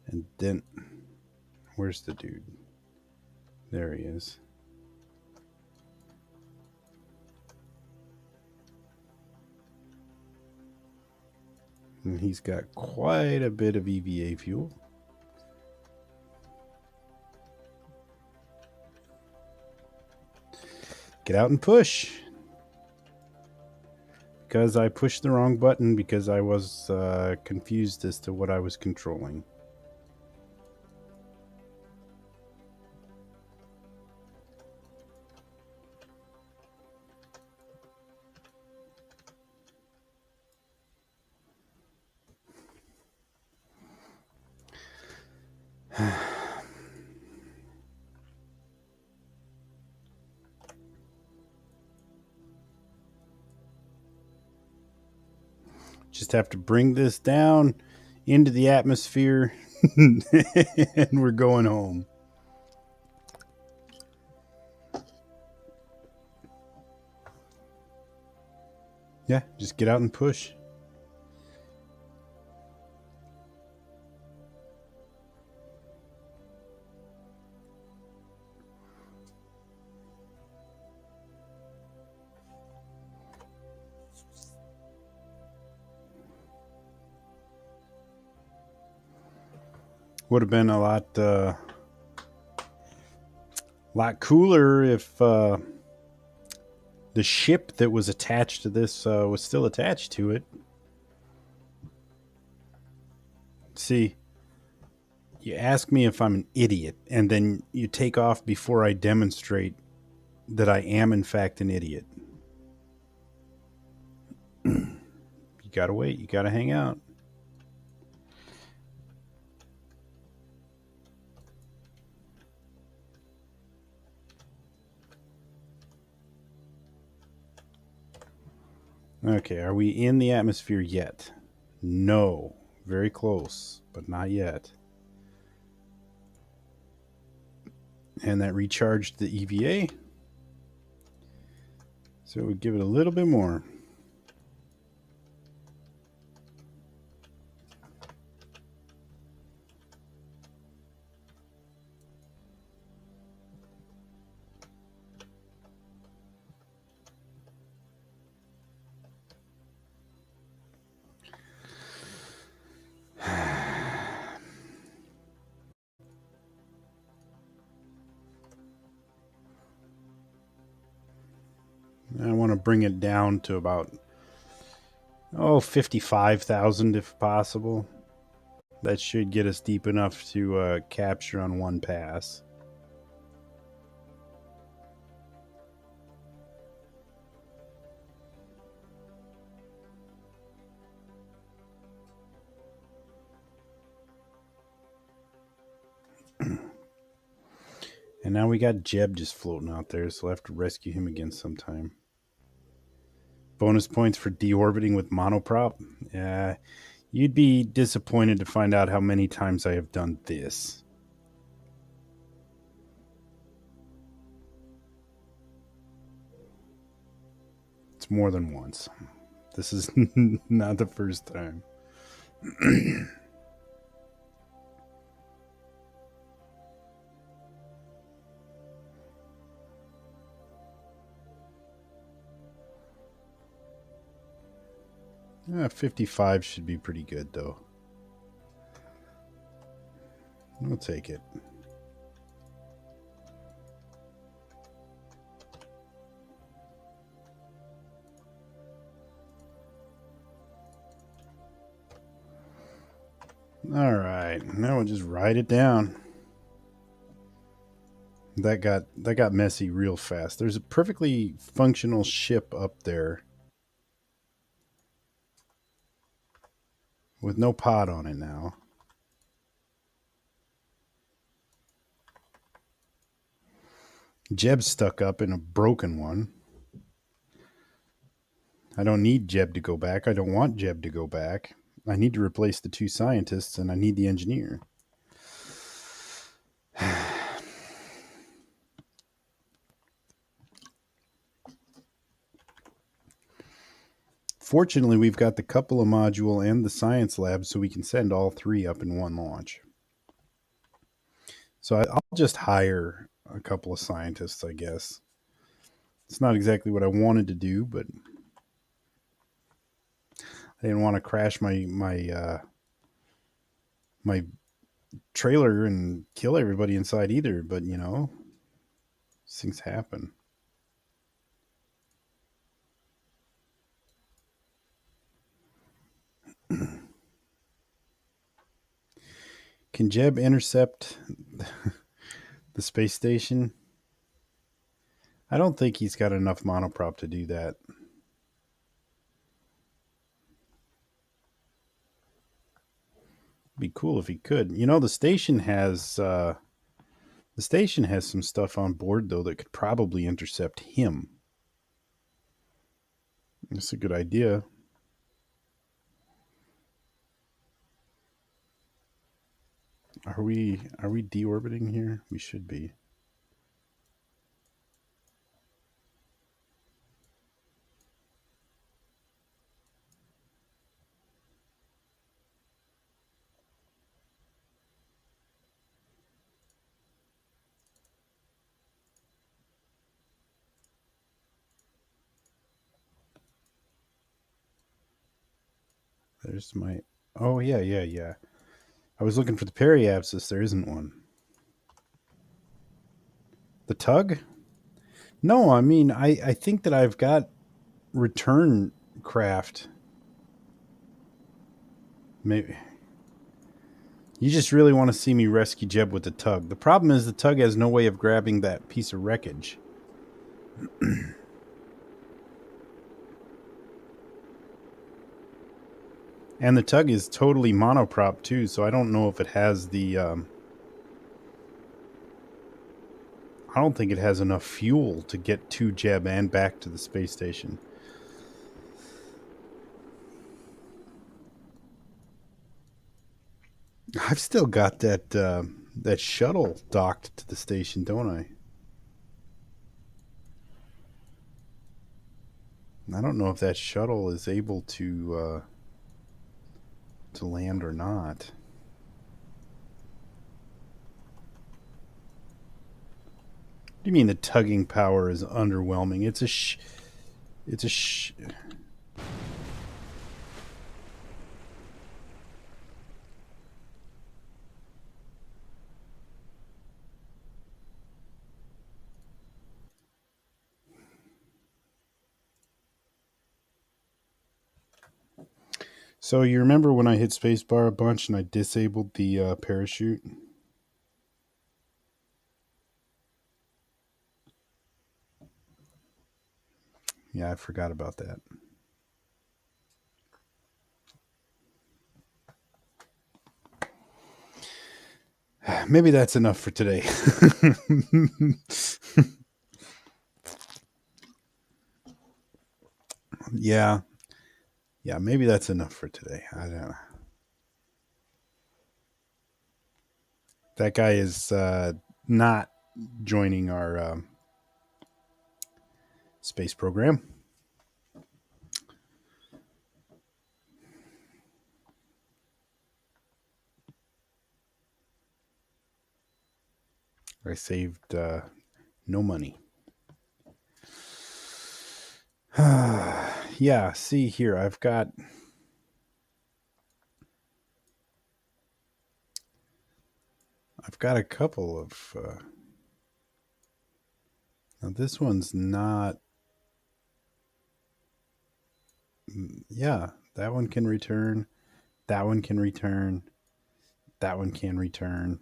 And then, where's the dude? There he is. And he's got quite a bit of EVA fuel. Get out and push. Because I pushed the wrong button because I was confused as to what I was controlling. Just have to bring this down into the atmosphere and we're going home. Yeah, just get out and push. Would have been a lot cooler if the ship that was attached to this was still attached to it. See, you ask me if I'm an idiot, and then you take off before I demonstrate that I am in fact an idiot. You gotta wait. You gotta hang out. Okay, are we in the atmosphere yet? No. Very close, but not yet. And that recharged the EVA. So it would give it a little bit more. I want to bring it down to about 55,000 if possible. That should get us deep enough to capture on one pass. And now we got Jeb just floating out there, so we'll have to rescue him again sometime. Bonus points for deorbiting with monoprop. You'd be disappointed to find out how many times I have done this. It's more than once. This is not the first time. 55 should be pretty good, though. We'll take it. All right, now we'll just write it down. That got messy real fast. There's a perfectly functional ship up there with no pod on it now. Jeb's stuck up in a broken one. I don't need Jeb to go back. I don't want Jeb to go back. I need to replace the 2 scientists, and I need the engineer. Fortunately, we've got the Cupola module and the science lab, so we can send all 3 up in one launch. So I'll just hire a couple of scientists, I guess. It's not exactly what I wanted to do, but I didn't want to crash my trailer and kill everybody inside either. But things happen. Can Jeb intercept the space station? I don't think he's got enough monoprop to do that. Be cool if he could. The station has some stuff on board though that could probably intercept him. That's a good idea. Are we deorbiting here? We should be. There's my. Oh yeah. I was looking for the periapsis. There isn't one. The tug? No, I mean I think that I've got return craft. Maybe you just really want to see me rescue Jeb with the tug. The problem is the tug has no way of grabbing that piece of wreckage. And the tug is totally monoprop too, so I don't know if it has the I don't think it has enough fuel to get to Jeb and back to the space station. I've still got that shuttle docked to the station, don't I? I don't know if that shuttle is able to land or not. What do you mean the tugging power is underwhelming? It's a So you remember when I hit spacebar a bunch and I disabled the parachute? Yeah, I forgot about that. Maybe that's enough for today. Yeah. Yeah, maybe that's enough for today. I don't know. That guy is not joining our space program. I saved no money. Yeah, see here, I've got a couple of now this one's not. Yeah, that one can return. That one can return. That one can return.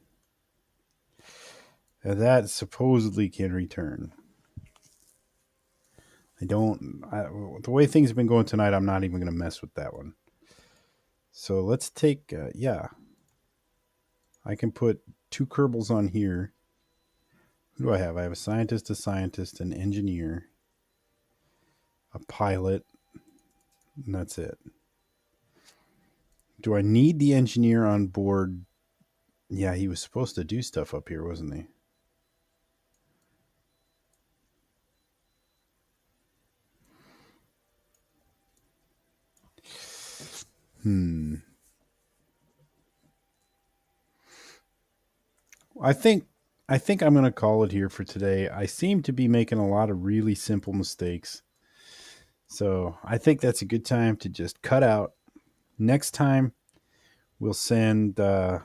That supposedly can return. The way things have been going tonight, I'm not even going to mess with that one. So let's take, yeah. I can put 2 Kerbals on here. Who do I have? I have a scientist, an engineer, a pilot, and that's it. Do I need the engineer on board? Yeah, he was supposed to do stuff up here, wasn't he? Hmm. I think I'm going to call it here for today. I seem to be making a lot of really simple mistakes. So, I think that's a good time to just cut out. Next time we'll send I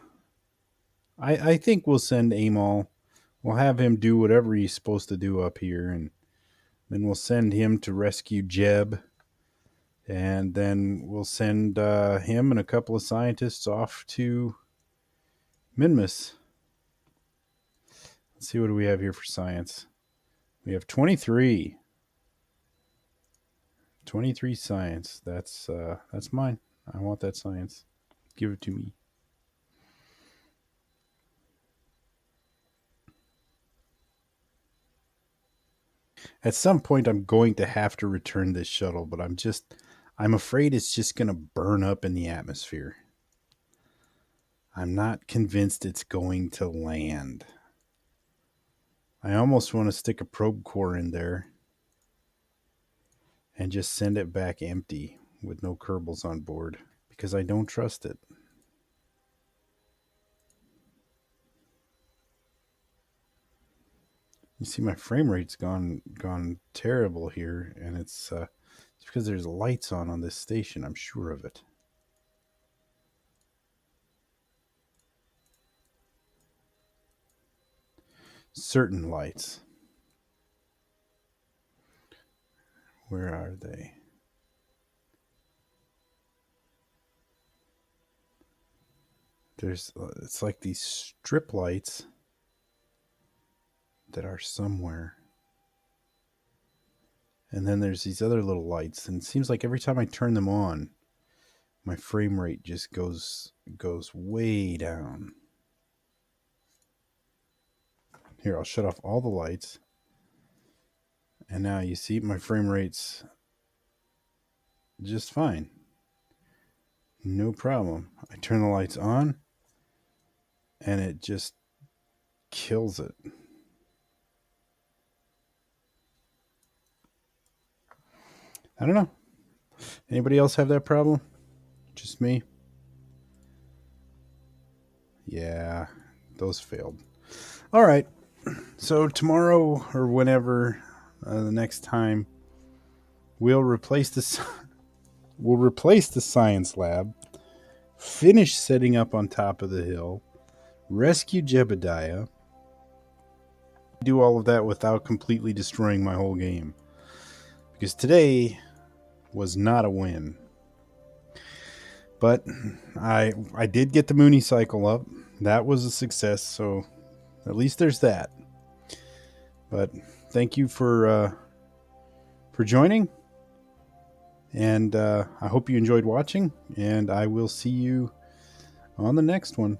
think we'll send Amal. We'll have him do whatever he's supposed to do up here, and then we'll send him to rescue Jeb, and then we'll send him and a couple of scientists off to Minmus. Let's see, what do we have here for science? We have 23. 23 science. That's mine. I want that science. Give it to me. At some point I'm going to have to return this shuttle, but I'm afraid it's just going to burn up in the atmosphere. I'm not convinced it's going to land. I almost want to stick a probe core in there and just send it back empty with no Kerbals on board because I don't trust it. You see, my frame rate's gone terrible here, and it's because there's lights on this station. I'm sure of it. Certain lights. Where are they? It's like these strip lights that are somewhere. And then there's these other little lights, and it seems like every time I turn them on, my frame rate just goes way down. Here, I'll shut off all the lights. And now you see my frame rate's just fine. No problem. I turn the lights on and it just kills it. I don't know. Anybody else have that problem? Just me? Yeah, those failed. All right. So tomorrow or whenever, the next time, we'll replace the science lab, finish setting up on top of the hill, rescue Jebediah, do all of that without completely destroying my whole game. Because today was not a win. But I did get the Municycle up. That was a success, so at least there's that. But thank you for joining, and I hope you enjoyed watching, and I will see you on the next one.